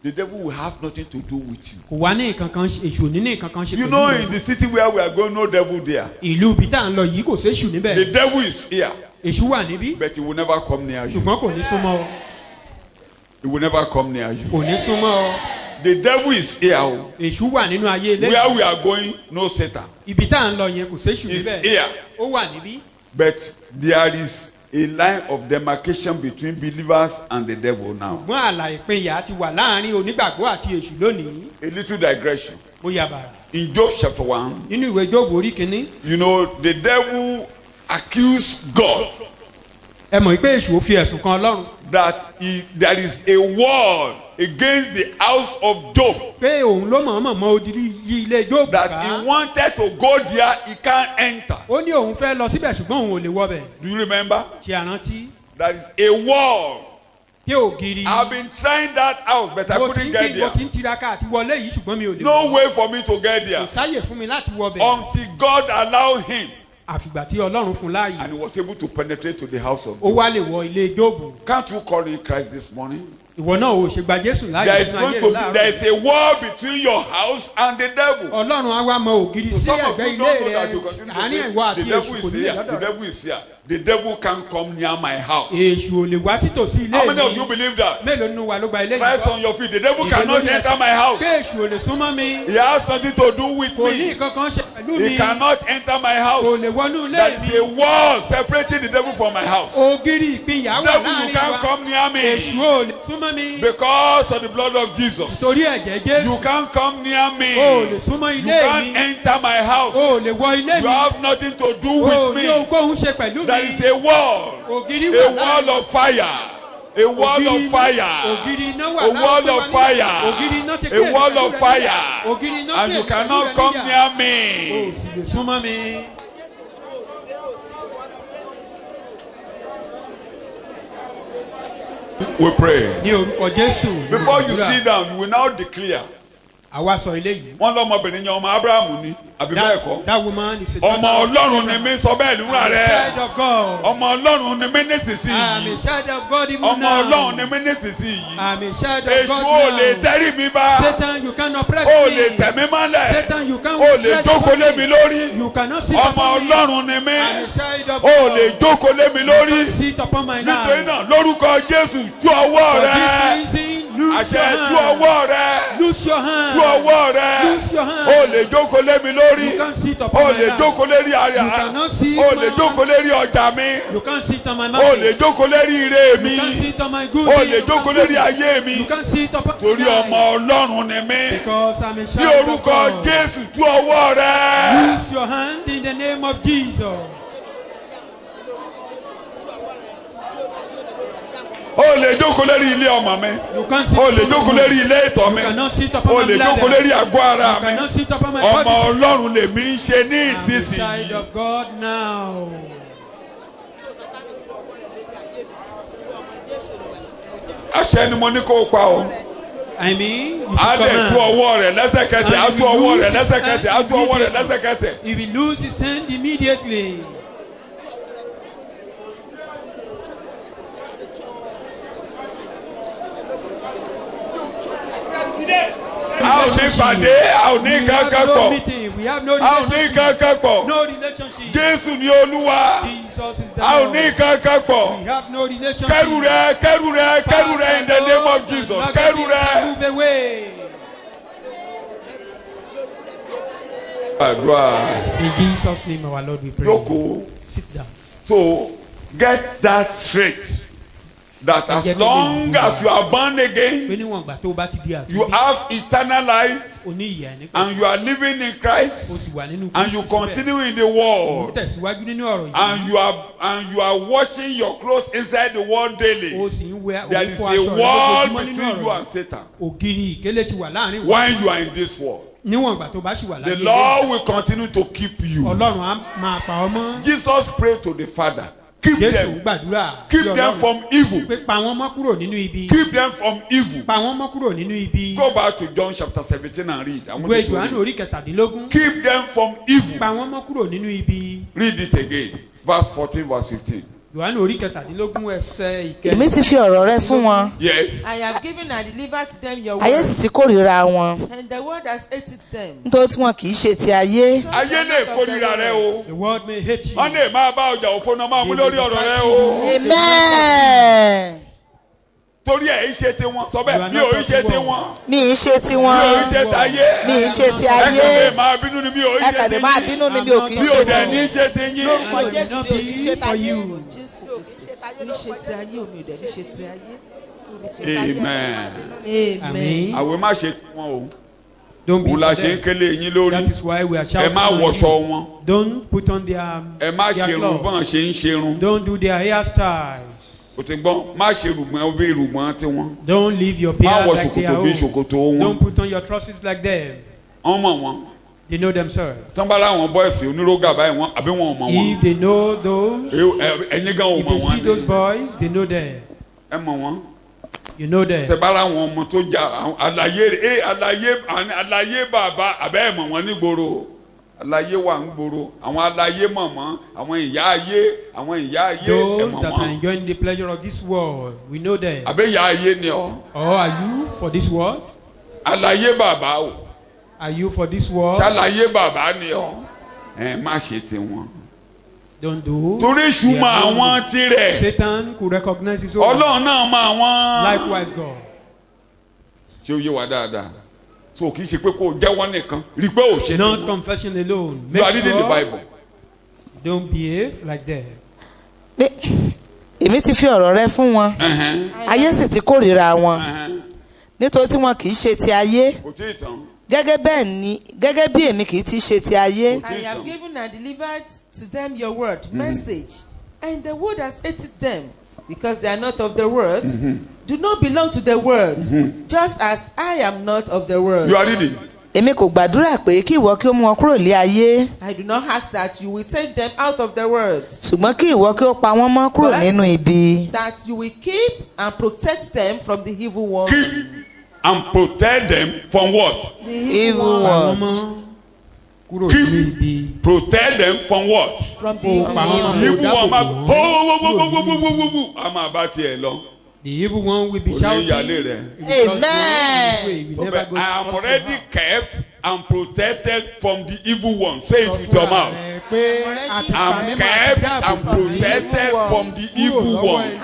[SPEAKER 1] The devil will have nothing to do with you.
[SPEAKER 3] kò wá ní nǹkan kan èṣù ní nǹkan kan ṣe
[SPEAKER 1] You
[SPEAKER 3] pẹ̀lú
[SPEAKER 1] know,
[SPEAKER 3] rẹ̀.
[SPEAKER 1] in the city where we are going, no devil there.
[SPEAKER 3] ìlú ibi tá à ń lọ yìí kò séṣù níbẹ̀.
[SPEAKER 1] The devil is here,
[SPEAKER 3] èṣù wà níbí
[SPEAKER 1] but he will never come near you.
[SPEAKER 3] ṣùgbọ́n kò ní súnmọ́ ọ.
[SPEAKER 1] He will never come near you.
[SPEAKER 3] kò ní súnmọ́ ọ.
[SPEAKER 1] The devil is here.
[SPEAKER 3] èṣù wà nínú ayé ilé.
[SPEAKER 1] Where we are going, no Satan.
[SPEAKER 3] ibi tá à ń lọ yẹn kò séṣù
[SPEAKER 1] He's
[SPEAKER 3] níbẹ̀.
[SPEAKER 1] here.
[SPEAKER 3] ó wà níbí.
[SPEAKER 1] But there is a line of demarcation between believers and the devil now.
[SPEAKER 3] ṣùgbọ́n ààlà ìpínyà ti wà láàrin onígbàgbọ́ àti èṣù lónìí.
[SPEAKER 1] A little digression.
[SPEAKER 3] ó yà bàrà.
[SPEAKER 1] In Job chapter 1.
[SPEAKER 3] nínú ìwé Jóòbù orí kìíní.
[SPEAKER 1] You know, the devil accused God.
[SPEAKER 3] ẹ mọ̀ pé èṣù ó fi ẹ̀sùn kan Ọlọ́run.
[SPEAKER 1] That there is a war against the house of Job.
[SPEAKER 3] pé òun ló mọ̀ọ́mọ̀ mọ odidi ilé Jóòbù ká.
[SPEAKER 1] That he wanted to go there, he can't enter.
[SPEAKER 3] ó ní òun fẹ́ lọ síbẹ̀ ṣùgbọ́n òun ò lè wọbẹ̀.
[SPEAKER 1] Do you remember?
[SPEAKER 3] ṣe àrántí.
[SPEAKER 1] There is a wall.
[SPEAKER 3] pé ògiri.
[SPEAKER 1] I've been trying that out, but I couldn't get there.
[SPEAKER 3] mo ti ń tiraka àti wọlé yìí ṣùgbọ́n mi ò lè wọ.
[SPEAKER 1] No way for me to get there.
[SPEAKER 3] kò sáyè fún mi láti wọbẹ̀.
[SPEAKER 1] Until God allowed him.
[SPEAKER 3] àfìgbà tí Ọlọ́run fún láàyè.
[SPEAKER 1] And he was able to penetrate to the house of
[SPEAKER 3] ó
[SPEAKER 1] God.
[SPEAKER 3] wá lè wọ ilé Jóòbù.
[SPEAKER 1] Can't you call in Christ this morning?
[SPEAKER 3] ìwọ náà ò ṣe gba Jésù láàyè
[SPEAKER 1] There is
[SPEAKER 3] fún
[SPEAKER 1] going
[SPEAKER 3] ayé
[SPEAKER 1] to
[SPEAKER 3] rẹ
[SPEAKER 1] be,
[SPEAKER 3] láàárọ̀.
[SPEAKER 1] there is a war between your house and the devil.
[SPEAKER 3] Ọlọ́run á wá mọ ògiri sí
[SPEAKER 1] Some of
[SPEAKER 3] ẹ̀gbẹ́
[SPEAKER 1] you
[SPEAKER 3] ilé
[SPEAKER 1] don't know
[SPEAKER 3] rẹ
[SPEAKER 1] that you continue to
[SPEAKER 3] àárín
[SPEAKER 1] say,
[SPEAKER 3] ìwọ àti
[SPEAKER 1] the devil
[SPEAKER 3] èṣù kò
[SPEAKER 1] is
[SPEAKER 3] ní
[SPEAKER 1] here,
[SPEAKER 3] lè
[SPEAKER 1] the
[SPEAKER 3] lọ́dọ̀.
[SPEAKER 1] devil is here. The devil can't come near my house.
[SPEAKER 3] èṣù ò lè wá sí tòsí ilé
[SPEAKER 1] How many of
[SPEAKER 3] mi.
[SPEAKER 1] you believe that?
[SPEAKER 3] mélòó nínú wa ló gba ilé
[SPEAKER 1] Rise
[SPEAKER 3] yìí
[SPEAKER 1] on your feet. The devil
[SPEAKER 3] Ìdè
[SPEAKER 1] cannot
[SPEAKER 3] lórí
[SPEAKER 1] enter
[SPEAKER 3] ẹsẹ̀.
[SPEAKER 1] my house.
[SPEAKER 3] pé èṣù ò lè súnmọ́ mi.
[SPEAKER 1] He has nothing to do with
[SPEAKER 3] kò ní
[SPEAKER 1] me.
[SPEAKER 3] nǹkan kan ṣe pẹ̀lú mi.
[SPEAKER 1] He cannot enter my
[SPEAKER 3] kò
[SPEAKER 1] house.
[SPEAKER 3] lè wọnú
[SPEAKER 1] There
[SPEAKER 3] ilé
[SPEAKER 1] is
[SPEAKER 3] mi.
[SPEAKER 1] a wall separating the devil from my house.
[SPEAKER 3] ògiri ìpínyà wà
[SPEAKER 1] Devil, you
[SPEAKER 3] láàrin
[SPEAKER 1] can't
[SPEAKER 3] wa.
[SPEAKER 1] come near me.
[SPEAKER 3] èṣù ò lè súnmọ́ mi.
[SPEAKER 1] Because of the blood of Jesus.
[SPEAKER 3] torí ẹ̀jẹ̀
[SPEAKER 1] You
[SPEAKER 3] Jésù.
[SPEAKER 1] can't come near
[SPEAKER 3] o
[SPEAKER 1] me.
[SPEAKER 3] lè súnmọ́
[SPEAKER 1] You
[SPEAKER 3] ilé
[SPEAKER 1] can't
[SPEAKER 3] mi.
[SPEAKER 1] enter my house.
[SPEAKER 3] o lè wọ ilé
[SPEAKER 1] You
[SPEAKER 3] mi.
[SPEAKER 1] have nothing to do
[SPEAKER 3] o
[SPEAKER 1] with
[SPEAKER 3] ní
[SPEAKER 1] me.
[SPEAKER 3] ohunkóhun ṣe pẹ̀lú
[SPEAKER 1] There is
[SPEAKER 3] mi.
[SPEAKER 1] a wall.
[SPEAKER 3] ògiri
[SPEAKER 1] A
[SPEAKER 3] wà láàrin.
[SPEAKER 1] wall of fire. A wall of fire.
[SPEAKER 3] ògiri iná wà
[SPEAKER 1] A wall
[SPEAKER 3] láàrin
[SPEAKER 1] of
[SPEAKER 3] wa ní-
[SPEAKER 1] fire.
[SPEAKER 3] ògiri iná ti
[SPEAKER 1] A wall of fire.
[SPEAKER 3] ògiri iná
[SPEAKER 1] And
[SPEAKER 3] ti
[SPEAKER 1] you
[SPEAKER 3] èmi
[SPEAKER 1] cannot
[SPEAKER 3] pẹ̀lú
[SPEAKER 1] come
[SPEAKER 3] rẹ̀
[SPEAKER 1] near
[SPEAKER 3] níyà.
[SPEAKER 1] me.
[SPEAKER 3] o sì lè súnmọ́ mi.
[SPEAKER 1] We pray.
[SPEAKER 3] ní orúkọ Jésù.
[SPEAKER 1] Before you sit down, you will now declare.
[SPEAKER 3] àwa sọ ilé yìí.
[SPEAKER 1] Wọ́n lọ́mọbìnrin yẹn ọmọ Abrahamu ni àbí bẹ́ẹ̀ kọ́.
[SPEAKER 3] that woman is a
[SPEAKER 1] Ọmọ Ọlọ́run ni mí sọ bẹ́ẹ̀ níwúrà
[SPEAKER 3] I'm a
[SPEAKER 1] rẹ̀.
[SPEAKER 3] child of God.
[SPEAKER 1] Ọmọ Ọlọ́run ni mí
[SPEAKER 3] I'm
[SPEAKER 1] nísinsìnyí.
[SPEAKER 3] a child of God even
[SPEAKER 1] Ọmọ
[SPEAKER 3] now.
[SPEAKER 1] Ọlọ́run ni mí nísinsìnyí.
[SPEAKER 3] I'm a child of
[SPEAKER 1] Èṣù
[SPEAKER 3] God
[SPEAKER 1] ò lè
[SPEAKER 3] now.
[SPEAKER 1] tẹ́rí mi bá.
[SPEAKER 3] Satan, you cannot press
[SPEAKER 1] Ó
[SPEAKER 3] me.
[SPEAKER 1] lè tẹ̀ mí mọ́lẹ̀.
[SPEAKER 3] Satan, you can't
[SPEAKER 1] Ó lè
[SPEAKER 3] press
[SPEAKER 1] jókòó lé mi
[SPEAKER 3] me.
[SPEAKER 1] lórí.
[SPEAKER 3] You cannot sit
[SPEAKER 1] Ọmọ
[SPEAKER 3] upon me.
[SPEAKER 1] Ọlọ́run ni mí.
[SPEAKER 3] I'm a child of
[SPEAKER 1] Ó
[SPEAKER 3] God.
[SPEAKER 1] lè jókòó lé mi lórí.
[SPEAKER 3] Sit upon my
[SPEAKER 1] Nítorí
[SPEAKER 3] life.
[SPEAKER 1] náà lórúkọ Jésù tú ọwọ́
[SPEAKER 3] For
[SPEAKER 1] rẹ.
[SPEAKER 3] this reason, loose your
[SPEAKER 1] Àṣẹ tú
[SPEAKER 3] hand.
[SPEAKER 1] ọwọ́ rẹ.
[SPEAKER 3] Loose your hand.
[SPEAKER 1] Tú ọwọ́ rẹ.
[SPEAKER 3] Loose your hand.
[SPEAKER 1] Ó lè jókòó lé mi lórí.
[SPEAKER 3] You can't sit upon
[SPEAKER 1] Ó
[SPEAKER 3] my
[SPEAKER 1] lè
[SPEAKER 3] life.
[SPEAKER 1] jókòó lérí àyà.
[SPEAKER 3] You cannot sit
[SPEAKER 1] Ó
[SPEAKER 3] my
[SPEAKER 1] lè
[SPEAKER 3] hand.
[SPEAKER 1] jókòó lérí ọjà mi.
[SPEAKER 3] You can't sit on my
[SPEAKER 1] Ó
[SPEAKER 3] market.
[SPEAKER 1] lè jókòó lérí ire mi.
[SPEAKER 3] You can't sit on my good.
[SPEAKER 1] Ó
[SPEAKER 3] thing.
[SPEAKER 1] lè
[SPEAKER 3] You can't
[SPEAKER 1] jókòó
[SPEAKER 3] do
[SPEAKER 1] lérí
[SPEAKER 3] it.
[SPEAKER 1] ayé mi.
[SPEAKER 3] You can't sit upon
[SPEAKER 1] Torí
[SPEAKER 3] my
[SPEAKER 1] ọmọ
[SPEAKER 3] life.
[SPEAKER 1] Ọlọ́run ni mí.
[SPEAKER 3] Because I'm a
[SPEAKER 1] Ní
[SPEAKER 3] child of
[SPEAKER 1] orúkọ
[SPEAKER 3] God.
[SPEAKER 1] Jésù tú ọwọ́ rẹ.
[SPEAKER 3] Use your hand in the name of Jesus.
[SPEAKER 1] Ó lè jókòó lérí ilé ọmọ mi.
[SPEAKER 3] You can't sit
[SPEAKER 1] Ó lè
[SPEAKER 3] upon
[SPEAKER 1] jókòó
[SPEAKER 3] my
[SPEAKER 1] lérí ilé ìtọ̀
[SPEAKER 3] You
[SPEAKER 1] mi.
[SPEAKER 3] cannot sit upon
[SPEAKER 1] Ó
[SPEAKER 3] my
[SPEAKER 1] lè jókòó
[SPEAKER 3] bladder.
[SPEAKER 1] lérí àgọ́ ara
[SPEAKER 3] You
[SPEAKER 1] mi.
[SPEAKER 3] cannot sit upon my
[SPEAKER 1] Ọmọ
[SPEAKER 3] body.
[SPEAKER 1] Ọlọ́run lèmi ń ṣe ní
[SPEAKER 3] I'm a child
[SPEAKER 1] ìsinsìnyí.
[SPEAKER 3] of God now.
[SPEAKER 1] Àṣẹ ni mo ní kó o pa o.
[SPEAKER 3] I mean, you
[SPEAKER 1] Á
[SPEAKER 3] should
[SPEAKER 1] lè tú
[SPEAKER 3] command.
[SPEAKER 1] ọwọ́ rẹ̀ lẹ́sẹ̀kẹsẹ̀. Á
[SPEAKER 3] And
[SPEAKER 1] tú
[SPEAKER 3] you
[SPEAKER 1] ọwọ́
[SPEAKER 3] lose
[SPEAKER 1] rẹ̀
[SPEAKER 3] his
[SPEAKER 1] lẹ́sẹ̀kẹsẹ̀. Á
[SPEAKER 3] hand
[SPEAKER 1] tú ọwọ́ rẹ̀
[SPEAKER 3] immediately.
[SPEAKER 1] lẹ́sẹ̀kẹsẹ̀.
[SPEAKER 3] If he lose his hand immediately.
[SPEAKER 1] A ò ní pàdé, a ò ní
[SPEAKER 3] We have
[SPEAKER 1] kankan
[SPEAKER 3] no
[SPEAKER 1] pọ̀.
[SPEAKER 3] meeting. We have no
[SPEAKER 1] A ò ní
[SPEAKER 3] relationship.
[SPEAKER 1] kankan pọ̀.
[SPEAKER 3] No relationship.
[SPEAKER 1] Jésù ni Olúwa.
[SPEAKER 3] Jesus is the
[SPEAKER 1] A ò
[SPEAKER 3] Lord.
[SPEAKER 1] ní kankan pọ̀.
[SPEAKER 3] We have no relationship.
[SPEAKER 1] Kẹ́rù rẹ, kẹ́rù rẹ, kẹ́rù rẹ in the name of Jesus. Kẹ́rù rẹ.
[SPEAKER 3] Move away.
[SPEAKER 1] Àdúrà.
[SPEAKER 3] In Jesus' name, our Lord, we pray.
[SPEAKER 1] Jókòó.
[SPEAKER 3] Sit down.
[SPEAKER 1] So get that straight. That as long as you are born again,
[SPEAKER 3] Pé níwọ̀n ìgbà tó o bá ti di
[SPEAKER 1] you
[SPEAKER 3] àtúntò,
[SPEAKER 1] have eternal life
[SPEAKER 3] o ní ìyà nípa.
[SPEAKER 1] and you are living in
[SPEAKER 3] O
[SPEAKER 1] Christ
[SPEAKER 3] sì wà nínú
[SPEAKER 1] and you
[SPEAKER 3] Kristi síbẹ̀.
[SPEAKER 1] continue in the
[SPEAKER 3] O
[SPEAKER 1] world
[SPEAKER 3] tẹ̀síwájú nínú ọ̀rọ̀ yìí.
[SPEAKER 1] and you are washing your clothes inside the world
[SPEAKER 3] O
[SPEAKER 1] daily.
[SPEAKER 3] sì ń wẹ
[SPEAKER 1] There
[SPEAKER 3] òun
[SPEAKER 1] is
[SPEAKER 3] fọ
[SPEAKER 1] a
[SPEAKER 3] aṣọ rẹ
[SPEAKER 1] wall
[SPEAKER 3] lójoojúmọ́ nínú
[SPEAKER 1] between you
[SPEAKER 3] ọ̀rọ̀
[SPEAKER 1] and
[SPEAKER 3] yìí.
[SPEAKER 1] Satan
[SPEAKER 3] Ògiri ìkélé ti wà láàrin wa.
[SPEAKER 1] when you are in this world.
[SPEAKER 3] Níwọ̀n ìgbà tó bá sì wà
[SPEAKER 1] The
[SPEAKER 3] láyé.
[SPEAKER 1] Lord will continue to keep you.
[SPEAKER 3] Ọlọ́run á máa pa ọ́ mọ́.
[SPEAKER 1] Jesus prayed to the Father, keep
[SPEAKER 3] Jésù
[SPEAKER 1] them,
[SPEAKER 3] gbàdúrà.
[SPEAKER 1] keep
[SPEAKER 3] sí
[SPEAKER 1] them
[SPEAKER 3] Ọlọ́run
[SPEAKER 1] from evil,
[SPEAKER 3] pé pa wọ́n mọ́ kúrò nínú ibi.
[SPEAKER 1] keep them from evil.
[SPEAKER 3] Pa wọ́n mọ́ kúrò nínú ibi.
[SPEAKER 1] Go back to John chapter 17 and read. I want
[SPEAKER 3] Ìwé
[SPEAKER 1] you to
[SPEAKER 3] Jòhánù
[SPEAKER 1] read.
[SPEAKER 3] orí kẹtàdínlógún.
[SPEAKER 1] Keep them from evil.
[SPEAKER 3] Pa wọ́n mọ́ kúrò nínú ibi.
[SPEAKER 1] Read it again. Verse 14, verse 15.
[SPEAKER 3] Jòhánù orí kẹtàdínlógún ẹsẹ̀
[SPEAKER 2] èmi ti fi ọ̀rọ̀ rẹ fún wọn
[SPEAKER 1] Yes.
[SPEAKER 4] I have given and delivered to them your
[SPEAKER 2] ayé
[SPEAKER 4] word,
[SPEAKER 2] sì ti kórìíra wọn
[SPEAKER 4] and the word has hated them.
[SPEAKER 2] nítorí tí wọn kì í ṣe ti ayé
[SPEAKER 1] Ayé lè kórìíra rẹ o.
[SPEAKER 3] The world may hate you.
[SPEAKER 1] Wọ́n lè máa bá ọjà òfo náà máa mú lórí ọ̀rọ̀ rẹ o.
[SPEAKER 2] amen
[SPEAKER 1] Torí ẹ̀ ń ṣe tiwọn. Sọ bẹ́ẹ̀ mi ò ń ṣe tiwọn.
[SPEAKER 2] mi ì ṣe
[SPEAKER 1] Mi ò ń
[SPEAKER 2] tiwọn
[SPEAKER 1] ṣe tayé.
[SPEAKER 2] mi ì ṣe ti
[SPEAKER 1] Ẹ kàn
[SPEAKER 2] ayé
[SPEAKER 1] lè máa bínú ni mi ò ń
[SPEAKER 2] ẹ
[SPEAKER 1] ṣe
[SPEAKER 2] kàn lè máa
[SPEAKER 1] tiyín.
[SPEAKER 2] bínú ni mi ò kì í
[SPEAKER 1] Mi ò
[SPEAKER 2] ṣe
[SPEAKER 1] dẹ̀ ní
[SPEAKER 2] tiyín
[SPEAKER 1] ṣe tiyín.
[SPEAKER 2] lórúkọ
[SPEAKER 3] I will
[SPEAKER 2] Jésù
[SPEAKER 3] not
[SPEAKER 2] mi ò kì í ṣe
[SPEAKER 3] be for
[SPEAKER 2] tayé
[SPEAKER 3] you.
[SPEAKER 4] Jesus.
[SPEAKER 1] Amen.
[SPEAKER 4] Amen.
[SPEAKER 1] Àwẹ̀ má ṣe wọn o.
[SPEAKER 3] Don't be
[SPEAKER 1] Òun la ṣe ń kélé yín lórí.
[SPEAKER 3] That is why we are
[SPEAKER 1] Ẹ
[SPEAKER 3] shouting.
[SPEAKER 1] má wọṣọ wọn.
[SPEAKER 3] Don't put on their
[SPEAKER 1] Ẹ má ṣerun bọ́n ṣe ń ṣerun.
[SPEAKER 3] Don't do their hairstyles.
[SPEAKER 1] O ti gbọ́, má ṣe rùgbọ́n bí rùgbọ́n tiwọn.
[SPEAKER 3] Don't leave your
[SPEAKER 1] Má
[SPEAKER 3] beard
[SPEAKER 1] wọ
[SPEAKER 3] like their
[SPEAKER 1] ṣòkòtò bí
[SPEAKER 3] own.
[SPEAKER 1] ṣòkòtò wọn.
[SPEAKER 3] Don't put on your trousers like them.
[SPEAKER 1] Wọ́n mọ̀ wọn.
[SPEAKER 3] They know themselves.
[SPEAKER 1] Tán bá láwọn bọ́ọ̀sì onírògà báyìí wọn àbí wọn ò mọ̀ wọn.
[SPEAKER 3] If they know those,
[SPEAKER 1] Ẹ̀yin gan ò
[SPEAKER 3] if
[SPEAKER 1] mọ̀
[SPEAKER 3] you see
[SPEAKER 1] wọn.
[SPEAKER 3] those boys, they know them.
[SPEAKER 1] Ẹ mọ̀ wọn.
[SPEAKER 3] You know them.
[SPEAKER 1] Tẹ bá láwọn ọmọ tó jà àlàyé bàbá àbẹ́ ẹ̀ mọ̀ wọn nígboro. Àlàyé wà ń gboro. Àwọn àlàyé mọ̀mọ́, àwọn ìyá ayé, àwọn ìyá ayé ẹ̀
[SPEAKER 3] Those
[SPEAKER 1] mọ̀
[SPEAKER 3] that are
[SPEAKER 1] wọn.
[SPEAKER 3] enjoying the pleasure of this world, we know them.
[SPEAKER 1] Àbẹ́ ìyá ayé ni ọ.
[SPEAKER 3] Or are you for this world?
[SPEAKER 1] Àlàyé bàbá o.
[SPEAKER 3] Are you for this world?
[SPEAKER 1] Ṣàlàyé bàbá ni ọ. Ẹ má ṣe tiwọn.
[SPEAKER 3] Don't do.
[SPEAKER 1] Torí ìṣúmọ̀
[SPEAKER 3] their own.
[SPEAKER 1] àwọn tirẹ̀.
[SPEAKER 3] Satan could recognize his own.
[SPEAKER 1] Ọlọ́run náà mọ àwọn.
[SPEAKER 3] Likewise, God.
[SPEAKER 1] Ṣé o yé wa dáadáa? So kì í ṣe pé kó o jẹ́wọ́ nìkan. Rí i pé o ṣe
[SPEAKER 3] Not
[SPEAKER 1] tiwọn.
[SPEAKER 3] confession alone.
[SPEAKER 1] You are
[SPEAKER 3] Make
[SPEAKER 1] reading the
[SPEAKER 3] sure
[SPEAKER 1] Bible.
[SPEAKER 3] don't behave like that.
[SPEAKER 2] Èmi ti fi ọ̀rọ̀ rẹ fún wọn. Ayé sì ti kórìíra wọn. Nítorí tí wọn kì í ṣe ti ayé.
[SPEAKER 1] Kò tí ì tán.
[SPEAKER 2] Gẹ́gẹ́ bí èmi kì í ti ṣe ti ayé.
[SPEAKER 4] I have given and delivered to them your word, message, and the word has hated them, because they are not of the world, do not belong to the world, just as I am not of the world.
[SPEAKER 1] You are reading.
[SPEAKER 2] Èmi kò gbàdúrà pé kí ìwọ kí ó mú wọn kúrò lé ayé.
[SPEAKER 4] I do not ask that you will take them out of the world,
[SPEAKER 2] Ṣùgbọ́n kí ìwọ kí ó pa wọ́n mọ́ kúrò nínú ibi.
[SPEAKER 4] that you will keep and protect them from the evil one.
[SPEAKER 1] Keep and protect them from what?
[SPEAKER 4] The
[SPEAKER 2] Evil
[SPEAKER 4] one.
[SPEAKER 2] one.
[SPEAKER 1] Keep protect them from what?
[SPEAKER 4] From the evil one.
[SPEAKER 1] Evil one ma a máa bá tiẹ̀ lọ.
[SPEAKER 3] The evil one will be
[SPEAKER 1] Kò ní
[SPEAKER 3] shouting.
[SPEAKER 1] ìyálé rẹ̀.
[SPEAKER 2] Amen.
[SPEAKER 3] We never go
[SPEAKER 1] I am already kept and protected from the evil one. Say it with your mouth. I'm kept and protected from the evil one.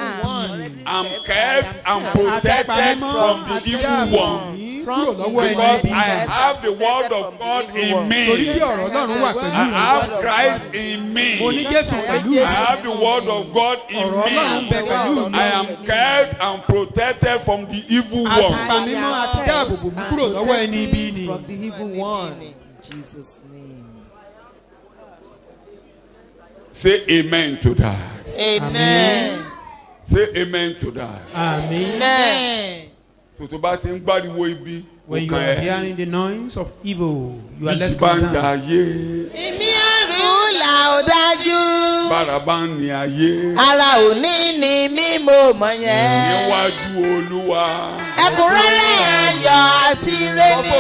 [SPEAKER 1] I'm kept and protected from the evil one. Because I have the word of God in me. I have Christ in me. I have the word of God in me. I am kept and protected from the evil one.
[SPEAKER 4] From the evil one. In Jesus' name.
[SPEAKER 1] Say amen to that.
[SPEAKER 2] Amen.
[SPEAKER 1] Say amen to that.
[SPEAKER 2] Amen.
[SPEAKER 1] Tó bá ti ń gbáriwo ibi.
[SPEAKER 3] When you are hearing the noise of evil, you are less
[SPEAKER 1] Ìjì bá ń
[SPEAKER 3] concerned.
[SPEAKER 1] jà ayé.
[SPEAKER 2] Èmi àrùn là ó dájú.
[SPEAKER 1] Bára bá ń ní ayé.
[SPEAKER 2] Ara ò ní ni mí mo mọ̀ yẹn.
[SPEAKER 1] Níwájú Olúwa.
[SPEAKER 2] Ẹ̀kúnrẹ́rẹ́ ayọ̀ àti rẹ́mi.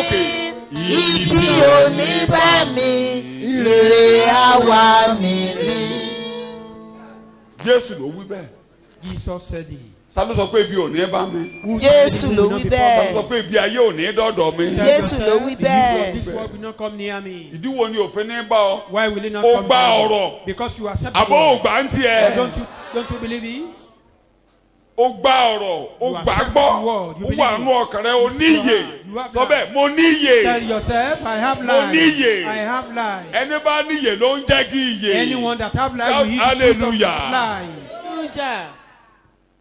[SPEAKER 2] Ibi ò ní bá mi. Ire àwa mi rí.
[SPEAKER 1] Jésù ló wí bẹ́ẹ̀.
[SPEAKER 3] Jesus said it.
[SPEAKER 1] Ta ló sọ pé ibi ò ní bá mi?
[SPEAKER 2] Jésù ló wí
[SPEAKER 1] Ta ló sọ
[SPEAKER 2] bẹ́ẹ̀.
[SPEAKER 1] pé ibi ayé ò ní dọ́dọ̀ mi?
[SPEAKER 2] Jésù ló wí bẹ́ẹ̀.
[SPEAKER 3] This word will not come near me.
[SPEAKER 1] Ìdí wo ni òfin ní bá ọ?
[SPEAKER 3] Why will it not
[SPEAKER 1] Ó
[SPEAKER 3] come
[SPEAKER 1] gba
[SPEAKER 3] near me?
[SPEAKER 1] ọ̀rọ̀.
[SPEAKER 3] Because you accept the
[SPEAKER 1] Àbó
[SPEAKER 3] word.
[SPEAKER 1] ògbà ń tiẹ̀.
[SPEAKER 3] Don't you believe it?
[SPEAKER 1] Ó gba ọ̀rọ̀. Ó gbà gbọ́. Ó wà nínú ọkàn rẹ̀. Ó níyè. Sọ bẹ́ẹ̀ mo níyè.
[SPEAKER 3] Tell yourself, I have life.
[SPEAKER 1] níyè.
[SPEAKER 3] I have life.
[SPEAKER 1] Ẹni bá níyè ló ń jẹ́ kí iyè.
[SPEAKER 3] Anyone that have life will eat
[SPEAKER 1] Shout
[SPEAKER 3] the fruit of
[SPEAKER 1] hallelujah.
[SPEAKER 3] life.
[SPEAKER 4] Hallelujah.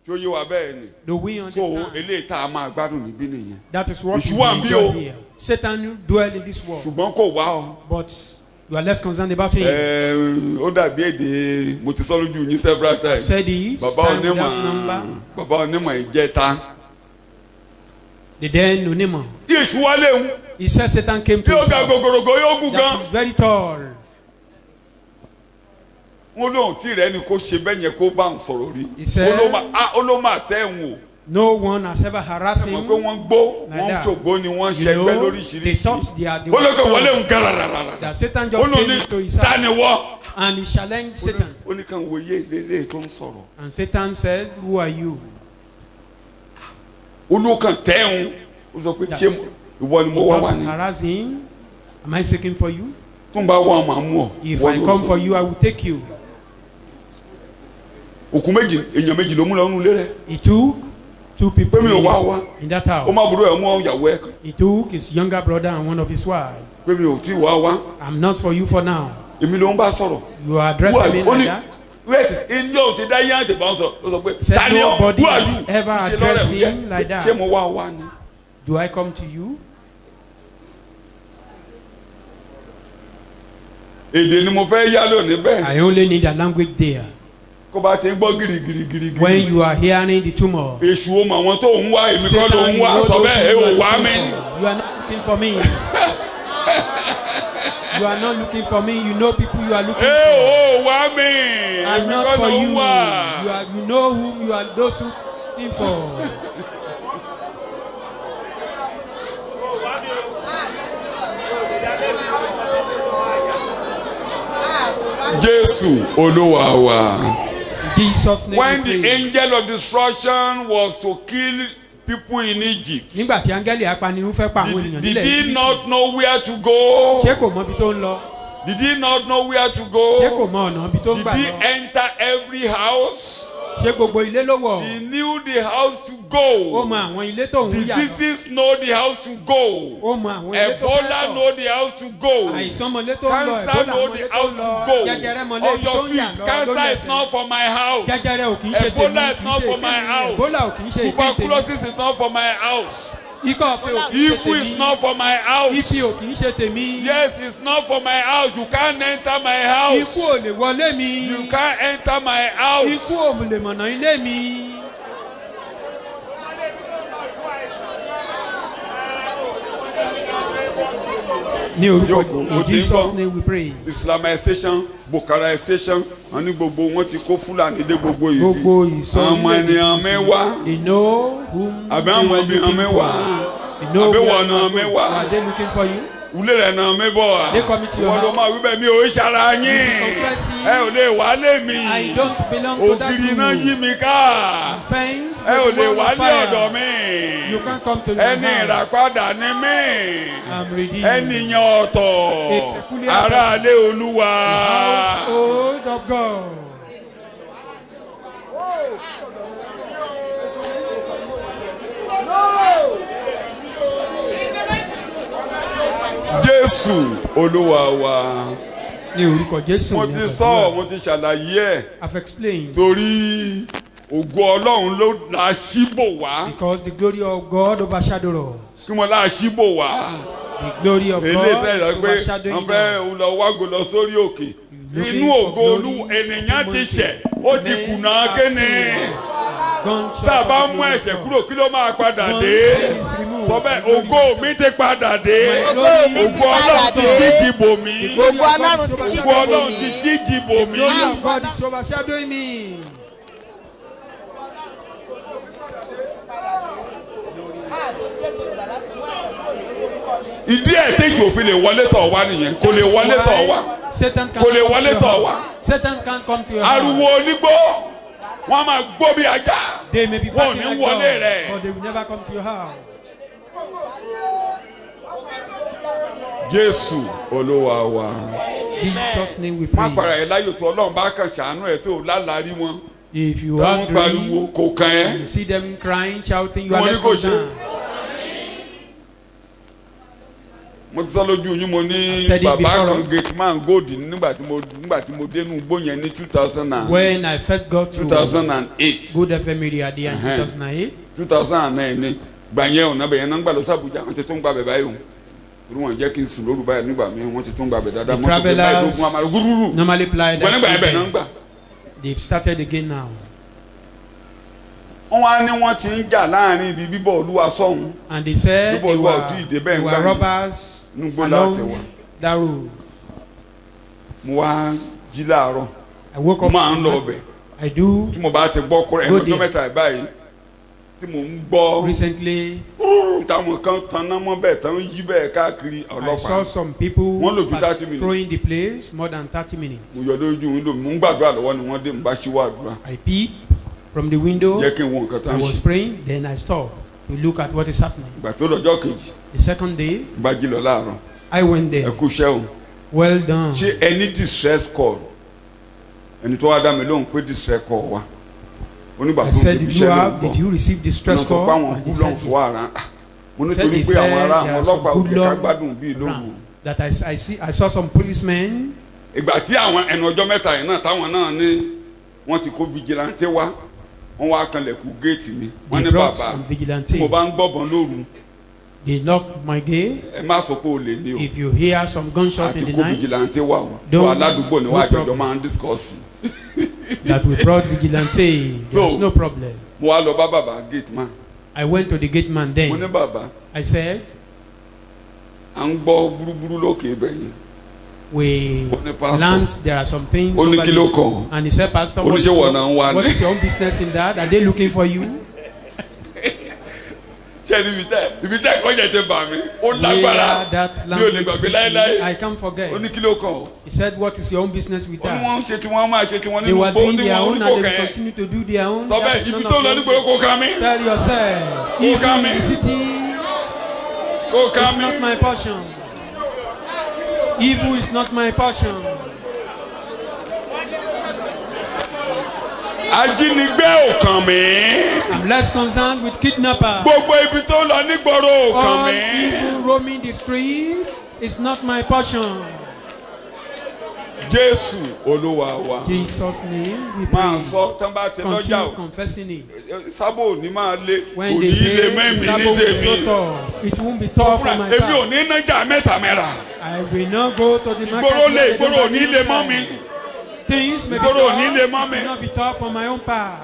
[SPEAKER 1] Tí ó yé wa bẹ́ẹ̀ ni.
[SPEAKER 3] Do we
[SPEAKER 1] So
[SPEAKER 3] understand?
[SPEAKER 1] eléyìí tá a máa gbádùn níbí nìyẹn.
[SPEAKER 3] That is what
[SPEAKER 1] Èṣù
[SPEAKER 3] we
[SPEAKER 1] wà ń bí
[SPEAKER 3] enjoy
[SPEAKER 1] o.
[SPEAKER 3] here. Satan dwell in this world,
[SPEAKER 1] Ṣùgbọ́n kò wá ọ.
[SPEAKER 3] but you are less concerned about him.
[SPEAKER 1] Ó dàbí èdè mo ti sọ lójú yín several times.
[SPEAKER 3] Said he,
[SPEAKER 1] Bàbá
[SPEAKER 3] stand without number.
[SPEAKER 1] onímọ̀ ìjẹta.
[SPEAKER 3] The then Onimo.
[SPEAKER 1] Èṣù wá léwu.
[SPEAKER 3] He said Satan came to
[SPEAKER 1] Bí ó ga
[SPEAKER 3] himself.
[SPEAKER 1] gògòrògò yóò gùn gan.
[SPEAKER 3] That is very tall.
[SPEAKER 1] Wọ́n lóun tí rẹ̀ ni kó ṣe bẹ́ẹ̀ yẹn kó bá ń sọ̀rọ̀ rí.
[SPEAKER 3] He said-
[SPEAKER 1] Ó ló máa tẹ́ ẹ̀hún o.
[SPEAKER 3] No one has ever harassed
[SPEAKER 1] Mọ̀
[SPEAKER 3] him.
[SPEAKER 1] pé wọ́n gbó,
[SPEAKER 3] Like
[SPEAKER 1] wọ́n
[SPEAKER 3] that.
[SPEAKER 1] ṣògbó ni wọ́n
[SPEAKER 3] You
[SPEAKER 1] ṣẹgbẹ́
[SPEAKER 3] know, they
[SPEAKER 1] lóríṣiríṣi.
[SPEAKER 3] thought they are the
[SPEAKER 1] Ó lókè wọlé
[SPEAKER 3] strong.
[SPEAKER 1] ń gàràràràrà.
[SPEAKER 3] That Satan
[SPEAKER 1] Ó
[SPEAKER 3] just
[SPEAKER 1] lóun
[SPEAKER 3] came
[SPEAKER 1] ní
[SPEAKER 3] into his
[SPEAKER 1] ta
[SPEAKER 3] house
[SPEAKER 1] ni wọ́.
[SPEAKER 3] and he challenged Satan.
[SPEAKER 1] Ó ní kàn wòye lélẹ̀ tó ń sọ̀rọ̀.
[SPEAKER 3] And Satan said, "Who are you?"
[SPEAKER 1] Ó ló kàn tẹ́ ẹ̀hún. Ó sọ pé
[SPEAKER 3] Yes.
[SPEAKER 1] ṣé ìwọ ni mo wá wá
[SPEAKER 3] Because
[SPEAKER 1] ni.
[SPEAKER 3] harass him. Am I seeking for you?
[SPEAKER 1] Tó ń bá wá màá mú ọ.
[SPEAKER 3] If I come for you, I will take you.
[SPEAKER 1] Òkú méjì èèyàn méjì ló mú lọ nínú ilé rẹ̀.
[SPEAKER 3] He took two people
[SPEAKER 1] Pé mi ò wá wá.
[SPEAKER 3] in that
[SPEAKER 1] Ó
[SPEAKER 3] house.
[SPEAKER 1] má burú ẹ̀ mú ìyàwó ẹ̀ kan.
[SPEAKER 3] He took his younger brother and one of his wives.
[SPEAKER 1] Pé mi ò tí wá wá.
[SPEAKER 3] I'm not for you for now.
[SPEAKER 1] Èmi ló ń bá sọ̀rọ̀.
[SPEAKER 3] You are addressing me
[SPEAKER 1] Ó ní
[SPEAKER 3] like that.
[SPEAKER 1] Wait, in your today, you the bouncer.
[SPEAKER 3] Said nobody has ever addressed him like that. Do I come to you? I only need a language there. When you are hearing the tumor, Satan, you are not looking for me. You are not looking for me. You know people you are looking for. I'm not for you. You know whom you are those who are looking for.
[SPEAKER 1] Jesus, Olúwa wa.
[SPEAKER 3] Jesus' name.
[SPEAKER 1] When the angel of destruction was to kill people in Egypt, did he not know where to go? Did he not know where to go? Did he enter every house? He knew the house to go. Diseases know the house to go. Ebola know the house to go. Cancer know the house to go. On your feet, cancer is not for my house. Ebola is not for my house. Tuberculosis is not for my house. Evil is not for my house. Yes, it's not for my house. You can't enter my house. You can't enter my house.
[SPEAKER 3] In Jesus' name we pray.
[SPEAKER 1] Islamization, Bukharization, ani gbogbo wọn ti kó Fúlàní dé gbogbo yìí. Ọmọ ènìyàn mẹ́wàá.
[SPEAKER 3] They know whom
[SPEAKER 1] àbí àwọn ènìyàn mẹ́wàá. Àbí wọn náà mẹ́wàá.
[SPEAKER 3] Are they looking for you?
[SPEAKER 1] Wúlé rẹ̀ náà mẹ́bọ̀.
[SPEAKER 3] They come to your house.
[SPEAKER 1] Wọ́n ló máa wí bẹ́ẹ̀ mi ò ṣara yín. Ẹ ò lè wá lé mi.
[SPEAKER 3] I don't belong to that
[SPEAKER 1] Ògiri náà yí mi ká. Ẹ ò lè wá lé ọ̀dọ̀ mi.
[SPEAKER 3] You can't come to your
[SPEAKER 1] house. Ẹni ìràpadà ni mí.
[SPEAKER 3] I'm redeemed.
[SPEAKER 1] Ènìyàn ọ̀tọ̀. Aráalé Olúwa.
[SPEAKER 3] The household of God.
[SPEAKER 1] Jésù Olúwa wa.
[SPEAKER 3] Ní orúkọ Jésù.
[SPEAKER 1] Mo ti sọ, mo ti ṣàlàyé ẹ̀.
[SPEAKER 3] I've explained.
[SPEAKER 1] Torí ògo Ọlọ́run ló la ṣíbò wá.
[SPEAKER 3] Because the glory of God overshadow us.
[SPEAKER 1] Kí mo la ṣíbò wá.
[SPEAKER 3] The glory of God overshadowing us.
[SPEAKER 1] Wọ́n fẹ́ lọ wágo lọ sórí òkè. Inú ògo Olú ènìyàn ti ṣẹ̀, ó ti kùnà kéne. Tá a bá mú ẹ̀ṣẹ̀ kúrò kí ló máa padà dé? Sọ bẹ́ẹ̀ ògo mi ti padà dé.
[SPEAKER 2] Ògo mi ti padà dé.
[SPEAKER 1] Ògo Ọlọ́run ti ṣí jìbò mi.
[SPEAKER 2] Ògo Ọlọ́run ti ṣí jìbò mi.
[SPEAKER 1] Ògo Ọlọ́run ti ṣí jìbò mi.
[SPEAKER 3] The glory of God is overshadowing me.
[SPEAKER 1] Ìdí ẹ̀ tẹ́sí òfin lè wọlé tọ̀ wá nìyẹn, kò lè wọlé tọ̀ wá. Kò lè wọlé tọ̀ wá.
[SPEAKER 3] Satan can't come to your house.
[SPEAKER 1] Ariwo onígbó, wọ́n máa gbó bí ajá.
[SPEAKER 3] They may be
[SPEAKER 1] wọ́n ní wọlé rẹ̀.
[SPEAKER 3] but they will never come to your house.
[SPEAKER 1] Jésù Olúwa wa.
[SPEAKER 3] In Jesus' name we
[SPEAKER 1] Má
[SPEAKER 3] pray.
[SPEAKER 1] para ẹ̀ láyò tó Ọlọ́run bá kàn ṣàánú ẹ̀ tó lálàárí wọn.
[SPEAKER 3] If you are
[SPEAKER 1] pariwo kò kàn ẹ́.
[SPEAKER 3] you see them crying, shouting, you are less concerned.
[SPEAKER 1] Mo ti sọ lójú yín mo ní bàbá kan gate man gold nígbà tí mo dénú igbó yẹn ní 2000.
[SPEAKER 3] When I first got to
[SPEAKER 1] 2008.
[SPEAKER 3] Good FM media there in 2008.
[SPEAKER 1] 2009 ni gbàyẹn ọ̀nà bẹ̀yẹn náà ń gbà lọ sàbújá wọ́n ti tún gbà bẹ̀ báyìí o. Torí wọn jẹ́ kí n sùn lóru báyìí nígbà mi wọ́n ti tún gbà bẹ̀ dáadáa.
[SPEAKER 3] The travelers normally ply that.
[SPEAKER 1] Nígbà yẹn bẹ̀ náà ń gbà.
[SPEAKER 3] They've started again now.
[SPEAKER 1] Wọ́n wá ní wọ́n ti ń jà láàrin ibi bíbọ̀ Olúwa sọ́hun.
[SPEAKER 3] And they said they were robbers along that road.
[SPEAKER 1] Mo wá jí láàárọ̀.
[SPEAKER 3] I woke up.
[SPEAKER 1] Máa ń lọ ọbẹ̀.
[SPEAKER 3] I do.
[SPEAKER 1] Tí mo bá ti gbọ́ kúrẹ́ ẹ̀rọ tó mẹ́ta báyìí tí mo ń gbọ́.
[SPEAKER 3] Recently.
[SPEAKER 1] Táwọn kan tanná mọ́ bẹ́ẹ̀ tán yí bẹ́ẹ̀ káàkiri ọlọ́pàá.
[SPEAKER 3] I saw some people
[SPEAKER 1] patrolling
[SPEAKER 3] the place more than 30 minutes.
[SPEAKER 1] Mo yọ lójú window mo ń gbàdúrà lọ́wọ́ ni wọ́n dé mo bá ṣíwọ́ àdúrà.
[SPEAKER 3] I peep from the window.
[SPEAKER 1] Jẹ́ kí n wo nǹkan tán ṣe.
[SPEAKER 3] I was praying, then I stopped to look at what is happening.
[SPEAKER 1] Ìgbà tó lọ́jọ́ kejì.
[SPEAKER 3] The second day.
[SPEAKER 1] Bá jí lọ láàárọ̀.
[SPEAKER 3] I went there.
[SPEAKER 1] Ẹ kú iṣẹ́ o.
[SPEAKER 3] Well done.
[SPEAKER 1] Ṣé any distress call? Ẹni tó wá dá mi lóhùn pé distress call wá.
[SPEAKER 3] I said, did you receive distress call?
[SPEAKER 1] And he said,
[SPEAKER 3] that I saw some policemen.
[SPEAKER 1] Ìgbà tí àwọn ẹnu ọjọ́ mẹ́ta yìí náà táwọn náà ní wọ́n ti kó vigilante wá wọ́n wá kanlẹ̀kùn géètì mi wọ́n ní bàbá tí mo bá ń gbọ́bọ̀n lóru.
[SPEAKER 3] They knock my gate.
[SPEAKER 1] ẹ má sọ pé o lè ní o.
[SPEAKER 3] If you hear some gunshot in the night,
[SPEAKER 1] àti kó vigilante wá o. so aládùúgbò ni wàá jọjọ máa ń discuss.
[SPEAKER 3] that we brought vigilante. There's no problem.
[SPEAKER 1] mo wá lọ bá bàbá gate man.
[SPEAKER 3] I went to the gate man then.
[SPEAKER 1] mo ní bàbá.
[SPEAKER 3] I said.
[SPEAKER 1] à ń gbọ́ burúburú lókè ibẹ̀yìn.
[SPEAKER 3] We learned there are some things over there. And he said, Pastor, what is your own business in that? Are they looking for you? I can't forget. He said, what is your own business with that? They were doing their own and they will continue to do their own. Tell yourself, if in the city, it's not my portion. Evil is not my portion.
[SPEAKER 1] Ajínigbé ò kàn mí.
[SPEAKER 3] I'm less concerned with kidnappers.
[SPEAKER 1] Gbogbo ibi tó lọ nígboro ò kàn mí.
[SPEAKER 3] All evil roaming the streets is not my portion.
[SPEAKER 1] Jésù Olúwa wa.
[SPEAKER 3] Jesus' name we pray.
[SPEAKER 1] Máa sọ tán bá ti lọ́jà o.
[SPEAKER 3] Continue confessing it.
[SPEAKER 1] Sábò ní máa lé.
[SPEAKER 3] When they say Sábò will be so tough, it won't be tough for my
[SPEAKER 1] èmi ò ní nájà mẹ́ta mẹ́ra.
[SPEAKER 3] I will not go to the market.
[SPEAKER 1] Ìgboro ní lè mọ́ mi.
[SPEAKER 3] Things may be tough, it will not be tough for my own part.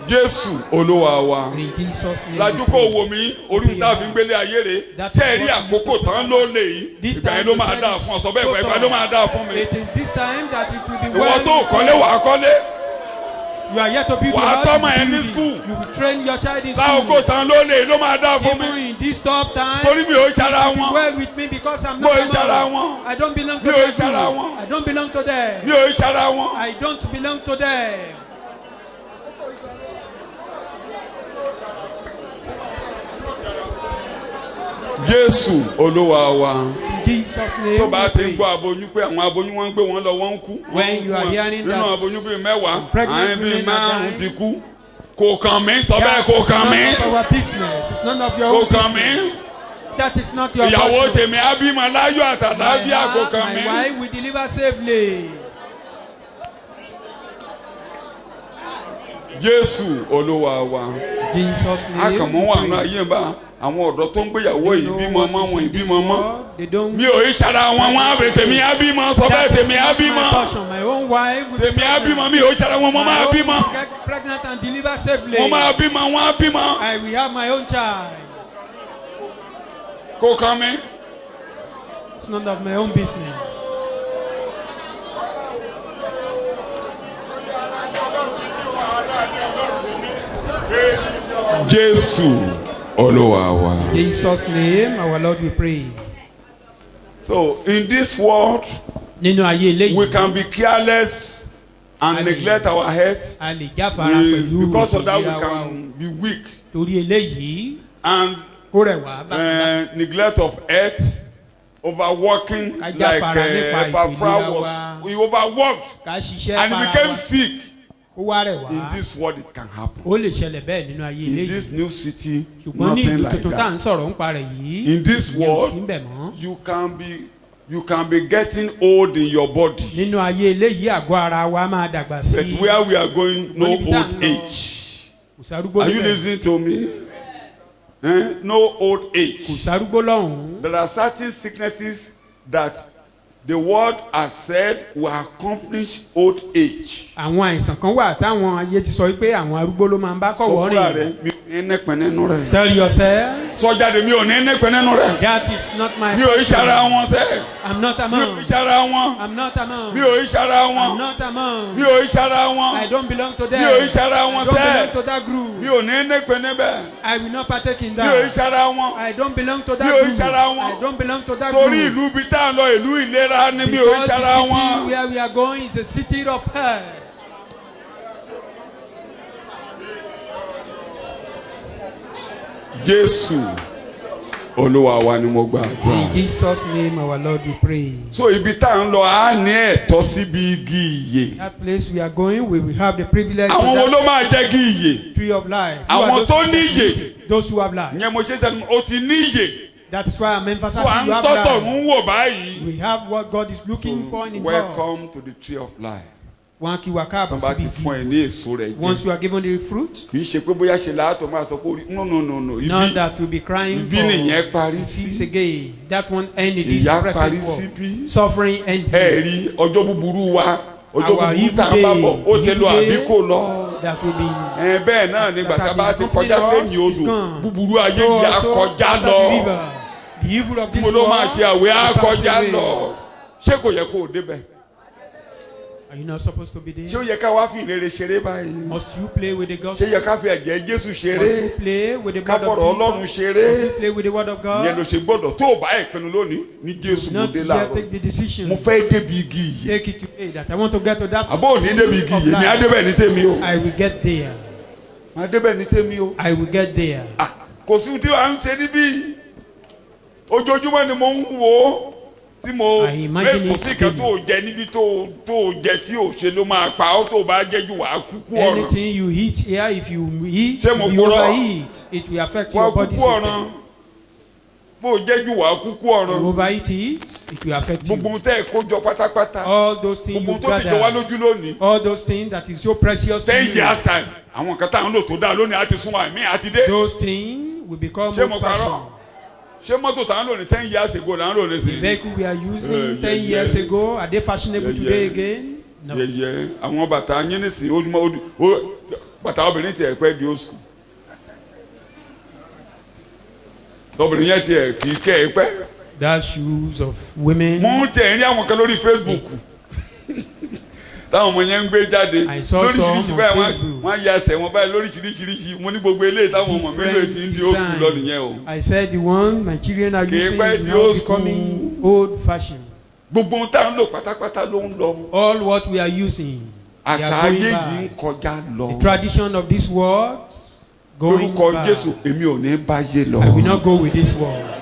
[SPEAKER 1] Jésù Olúwa wa.
[SPEAKER 3] In Jesus' name.
[SPEAKER 1] Lajú kò wò mí orí tá a fi ń gbélé ayé rè. Ṣé ẹ rí àkókò tán ló lè yìí? Ìgbà yẹn ló máa dáa fún ọ sọ bẹ́ẹ̀ ìgbà yẹn ló máa dáa fún mi.
[SPEAKER 3] It is this time that it will be well.
[SPEAKER 1] Ìwọ tó kọ́lé wàá kọ́lé.
[SPEAKER 3] You are yet to build your
[SPEAKER 1] house. Wàá tọ́mọ ẹ ní school.
[SPEAKER 3] You will train your child in school.
[SPEAKER 1] Láàkó tán ló lè ló máa dáa fún mi.
[SPEAKER 3] Even in this tough time.
[SPEAKER 1] Torí mi ò ṣara wọn.
[SPEAKER 3] Well with me because I'm not
[SPEAKER 1] among.
[SPEAKER 3] I don't belong to them. I don't belong to them.
[SPEAKER 1] Mi ò ṣara wọn.
[SPEAKER 3] I don't belong to them.
[SPEAKER 1] Jésù Olúwa wa.
[SPEAKER 3] Jesus' name.
[SPEAKER 1] Tó bá ti ń gbọ́ aboyún pé àwọn aboyún wọn ń gbé wọn lọ wọ́n ń kú.
[SPEAKER 3] When you are hearing that.
[SPEAKER 1] Nínú aboyún bíi mẹ́wàá, àwọn bíi márùn-ún ti kú. Kò kàn mí, sọ bẹ́ẹ̀ kò kàn mí.
[SPEAKER 3] It's none of our business. It's none of your own business.
[SPEAKER 1] Kò kàn mí.
[SPEAKER 3] That is not your
[SPEAKER 1] portion. Ìyàwó tèmi á bímọ láyọ̀ àtàlàáfíà kò kàn mí.
[SPEAKER 3] My wife will deliver safely.
[SPEAKER 1] Jésù Olúwa wa.
[SPEAKER 3] Jesus' name.
[SPEAKER 1] Àkànmọ́ wà ní ayé bá àwọn ọ̀dọ́ tó ń gbéyàwó yìí bímọ mọ́ wọn ìbímọ mọ́. Mi ò í ṣara wọn wọn àbẹ̀ tèmi á bímọ sọ bẹ́ẹ̀ tèmi á bímọ. Tèmi á bímọ mi ò í ṣara wọn mo máa bímọ.
[SPEAKER 3] Pregnant and deliver safely.
[SPEAKER 1] Mo máa bímọ wọn á bímọ.
[SPEAKER 3] I will have my own child.
[SPEAKER 1] Kò kàn mí.
[SPEAKER 3] It's none of my own business.
[SPEAKER 1] Jésù Olúwa wa.
[SPEAKER 3] Jesus' name, our Lord, we pray.
[SPEAKER 1] So in this world,
[SPEAKER 3] nínú ayé eléyìí,
[SPEAKER 1] we can be careless and neglect our health.
[SPEAKER 3] A lè jáfara pẹ̀lú
[SPEAKER 1] because of that we can be weak.
[SPEAKER 3] Torí eléyìí,
[SPEAKER 1] and neglect of health, overworking like Epafra was. We overworked and he became sick. In this world it can happen. In this new city, nothing like that. In this world, you can be getting old in your body. But where we are going, no old age. Are you listening to me? No old age. There are certain sicknesses that the word has said will accomplish old age.
[SPEAKER 3] Àwọn àìsàn kan wà táwọn ayé ti sọ pé àwọn arúgbó ló máa ń bá kọ̀wọ́ rìn.
[SPEAKER 1] Sọ fúnra rẹ̀ mi ò ní nẹ́pẹ̀ nínú rẹ̀.
[SPEAKER 3] Tell yourself.
[SPEAKER 1] Sọ́jáde mi ò ní nẹ́pẹ̀ nínú rẹ̀.
[SPEAKER 3] That is not my.
[SPEAKER 1] Mi ò í ṣara wọn sẹ́.
[SPEAKER 3] I'm not among.
[SPEAKER 1] Mi ò í ṣara wọn.
[SPEAKER 3] I'm not among.
[SPEAKER 1] Mi ò í ṣara wọn.
[SPEAKER 3] I'm not among.
[SPEAKER 1] Mi ò í ṣara wọn.
[SPEAKER 3] I don't belong to them.
[SPEAKER 1] Mi ò í ṣara wọn sẹ́.
[SPEAKER 3] I don't belong to that group.
[SPEAKER 1] Mi ò ní nẹ́pẹ̀ níbẹ̀.
[SPEAKER 3] I will not partake in that.
[SPEAKER 1] Mi ò í ṣara wọn.
[SPEAKER 3] I don't belong to that
[SPEAKER 1] group. Mi ò í ṣara wọn.
[SPEAKER 3] I don't belong to that group.
[SPEAKER 1] Torí ìlú bí tá a lọ ìlú ìlera ni mi ò í ṣara wọn.
[SPEAKER 3] Because the city where we are going is a city of health.
[SPEAKER 1] Jésù Olúwa wa ni mo gbà.
[SPEAKER 3] In Jesus' name, our Lord, we pray.
[SPEAKER 1] So ibi tá à ń lọ á ní ẹ̀tọ́ síbi igi ìyè.
[SPEAKER 3] That place we are going, we will have the privilege.
[SPEAKER 1] Àwọn wo ló máa jẹ́ igi ìyè?
[SPEAKER 3] Tree of life.
[SPEAKER 1] Àwọn tó ní ìyè.
[SPEAKER 3] Those who have life.
[SPEAKER 1] Ìyẹn mo ṣe sẹ́nu o ti ní ìyè.
[SPEAKER 3] That is why I'm emphasizing you have life. We have what God is looking for in God.
[SPEAKER 1] Welcome to the tree of life.
[SPEAKER 3] Once you are given the fruit, none that will be crying for peace again. That one ended this present world. Suffering ended. Our evil day that will be the evil of this world. Are you not supposed to be there? Must you play with the gospel? Must you play with the blood of Jesus? Must you play with the word of God? Not yet take the decision. Take it today that I want to get to that stage of life. I will get there. I will get there.
[SPEAKER 1] tí mo mẹ́kùn sí kan tó jẹ níbi tó jẹ tí ò ṣe ló máa pa ọ́ tó bá jẹ́ jù wá kúkú ọ̀ràn.
[SPEAKER 3] Anything you eat here, if you eat, you overeat, it will affect your body system.
[SPEAKER 1] bó jẹ́ jù wá kúkú ọ̀ràn.
[SPEAKER 3] You overeat it, it will affect you.
[SPEAKER 1] gbogbo tẹ́ ẹ̀ kó jọ pátápátá.
[SPEAKER 3] All those things you gather. gbogbo tó ti jọ wá lójú lónìí. All those things that is so precious to you.
[SPEAKER 1] 10 years time àwọn kan táwọn lò tó dáa lónìí á ti sún àmì àti dé.
[SPEAKER 3] Those things will become more fashion.
[SPEAKER 1] ṣé mọ́tò tá à ń lò ní 10 years ago là ń lò ní sí.
[SPEAKER 3] The vehicle we are using 10 years ago, are they fashionable today again? No.
[SPEAKER 1] àwọn bàtà yín ní sí bàtà obìnrin tiẹ̀ pẹ́ di oṣù. obìnrin yẹn tiẹ̀ kì í kẹ́ ẹ pẹ́.
[SPEAKER 3] That shoes of women.
[SPEAKER 1] mo ń tẹ̀ ní àwọn kan lórí Facebook táwọn ọmọ yẹn ń gbé jáde lóríṣiríṣi báyìí wọ́n ya ẹsẹ̀ wọn báyìí lóríṣiríṣi mo ní gbogbo eléyìí táwọn ọmọ mi lè ti ń di old school lọ nìyẹn o.
[SPEAKER 3] I said the one my children are using is now becoming old fashioned.
[SPEAKER 1] gbogbo ohun tá à ń lò pátápátá ló ń lọ.
[SPEAKER 3] All what we are using.
[SPEAKER 1] àṣà ayé yìí ń kọjá lọ.
[SPEAKER 3] The tradition of this world going back.
[SPEAKER 1] lórúkọ Jésù èmi ò ní báyé lọ.
[SPEAKER 3] I will not go with this world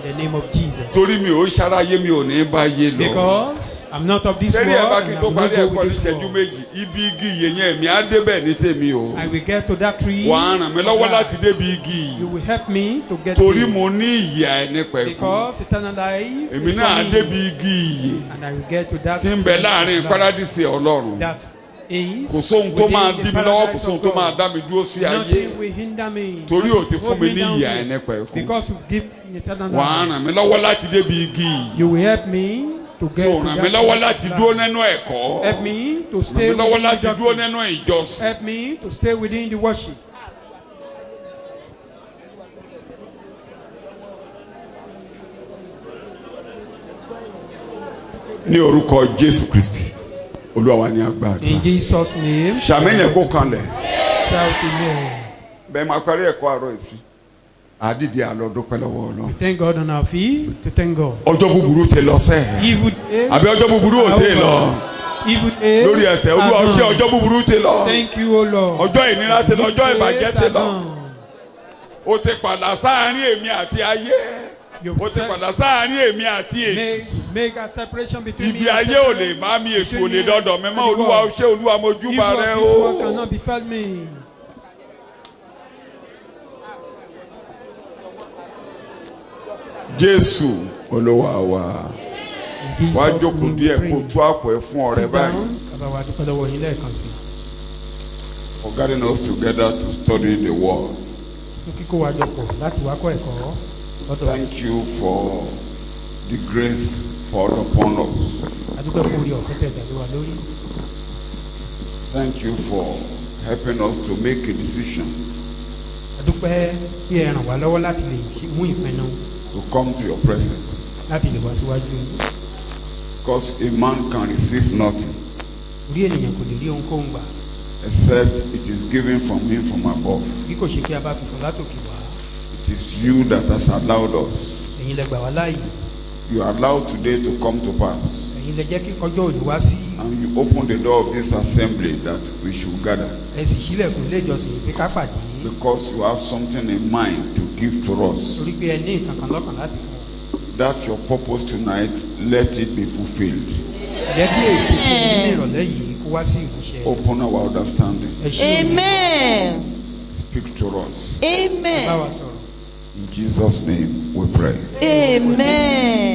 [SPEAKER 3] in the name of Jesus.
[SPEAKER 1] torí mi ò ṣaráyé mi ò ní báyé lọ.
[SPEAKER 3] Because I'm not of this world.
[SPEAKER 1] sẹ́rí ẹ̀ bá kí n tó parí ẹ̀kọ́ ní ìṣẹ́jú méjì ibi igi yẹn mi á débẹ̀ ní tèmi o.
[SPEAKER 3] I will get to that tree.
[SPEAKER 1] wà á ràn mí lọ́wọ́ láti débi igi.
[SPEAKER 3] You will help me to get
[SPEAKER 1] torí mo ní ìyè àìnípẹ̀kun.
[SPEAKER 3] Because eternal life
[SPEAKER 1] èmi náà á débi igi ìyè.
[SPEAKER 3] And I will get to that
[SPEAKER 1] tí ń bẹ láàrin paradísì Ọlọ́run.
[SPEAKER 3] That is
[SPEAKER 1] kò sóhun tó máa dí mi lọ́wọ́ kò sóhun tó máa dá mi dúró sí ayé.
[SPEAKER 3] Nothing will hinder me.
[SPEAKER 1] torí o ti fún mi ní ìyè àìnípẹ̀kun.
[SPEAKER 3] Because you give me eternal life.
[SPEAKER 1] wà á ràn mí lọ́wọ́ láti débi igi ìyè.
[SPEAKER 3] You will help me to get to that.
[SPEAKER 1] ràn mí lọ́wọ́ láti dúró nínú ẹ̀kọ́.
[SPEAKER 3] Help me to stay
[SPEAKER 1] within the lọ́wọ́ láti dúró nínú ìjọsìn.
[SPEAKER 3] Help me to stay within the worship.
[SPEAKER 1] ní orúkọ Jésù Kristi Olúwa wa ní agbára.
[SPEAKER 3] In Jesus' name.
[SPEAKER 1] ṣàmìyàn kó kanlẹ̀.
[SPEAKER 3] Shout amen.
[SPEAKER 1] bẹ́ẹ̀ máa parí ẹ̀kọ́ àárọ̀ ìsìn. àdìdì àlọ́ dúpẹ́ lọ́wọ́ Ọlọ́run.
[SPEAKER 3] We thank God on our feet to thank God.
[SPEAKER 1] ọjọ́ búburú tẹ lọ sẹ́.
[SPEAKER 3] Evil day.
[SPEAKER 1] àbí ọjọ́ búburú ò tẹ lọ.
[SPEAKER 3] Evil day.
[SPEAKER 1] lórí ẹsẹ̀ Olúwa ṣe ọjọ́ búburú tẹ lọ.
[SPEAKER 3] Thank you, O Lord.
[SPEAKER 1] ọjọ́ ìnira tẹ lọ ọjọ́ ìbàjẹ́ tẹ lọ. o ti padà sáàárín èmi àti ayé. o ti padà sáàárín èmi àti èṣù.
[SPEAKER 3] Make a separation between me
[SPEAKER 1] ibi ayé ò lè bá mi èṣù ò lè dọ̀dọ̀ mi mọ́ Olúwa ó ṣe Olúwa mo júbà rẹ o.
[SPEAKER 3] Evil of this world cannot befall me.
[SPEAKER 1] Jésù Olúwa wa wá jókòó díẹ̀ kó tú àpò ẹ̀ fún ọ̀rẹ́ báyìí. For gathering us together to study the word. Thank you for the grace poured upon us. Thank you for helping us to make a decision. To come to your presence. Because a man can receive nothing except it is given from him from above. It is you that has allowed us. You allowed today to come to pass. And you open the door of this assembly that we should gather. Because you have something in mind to give to us. That your purpose tonight, let it be fulfilled. Open our understanding.
[SPEAKER 2] Amen.
[SPEAKER 1] Speak to us.
[SPEAKER 2] Amen.
[SPEAKER 1] In Jesus' name we pray.
[SPEAKER 2] Amen.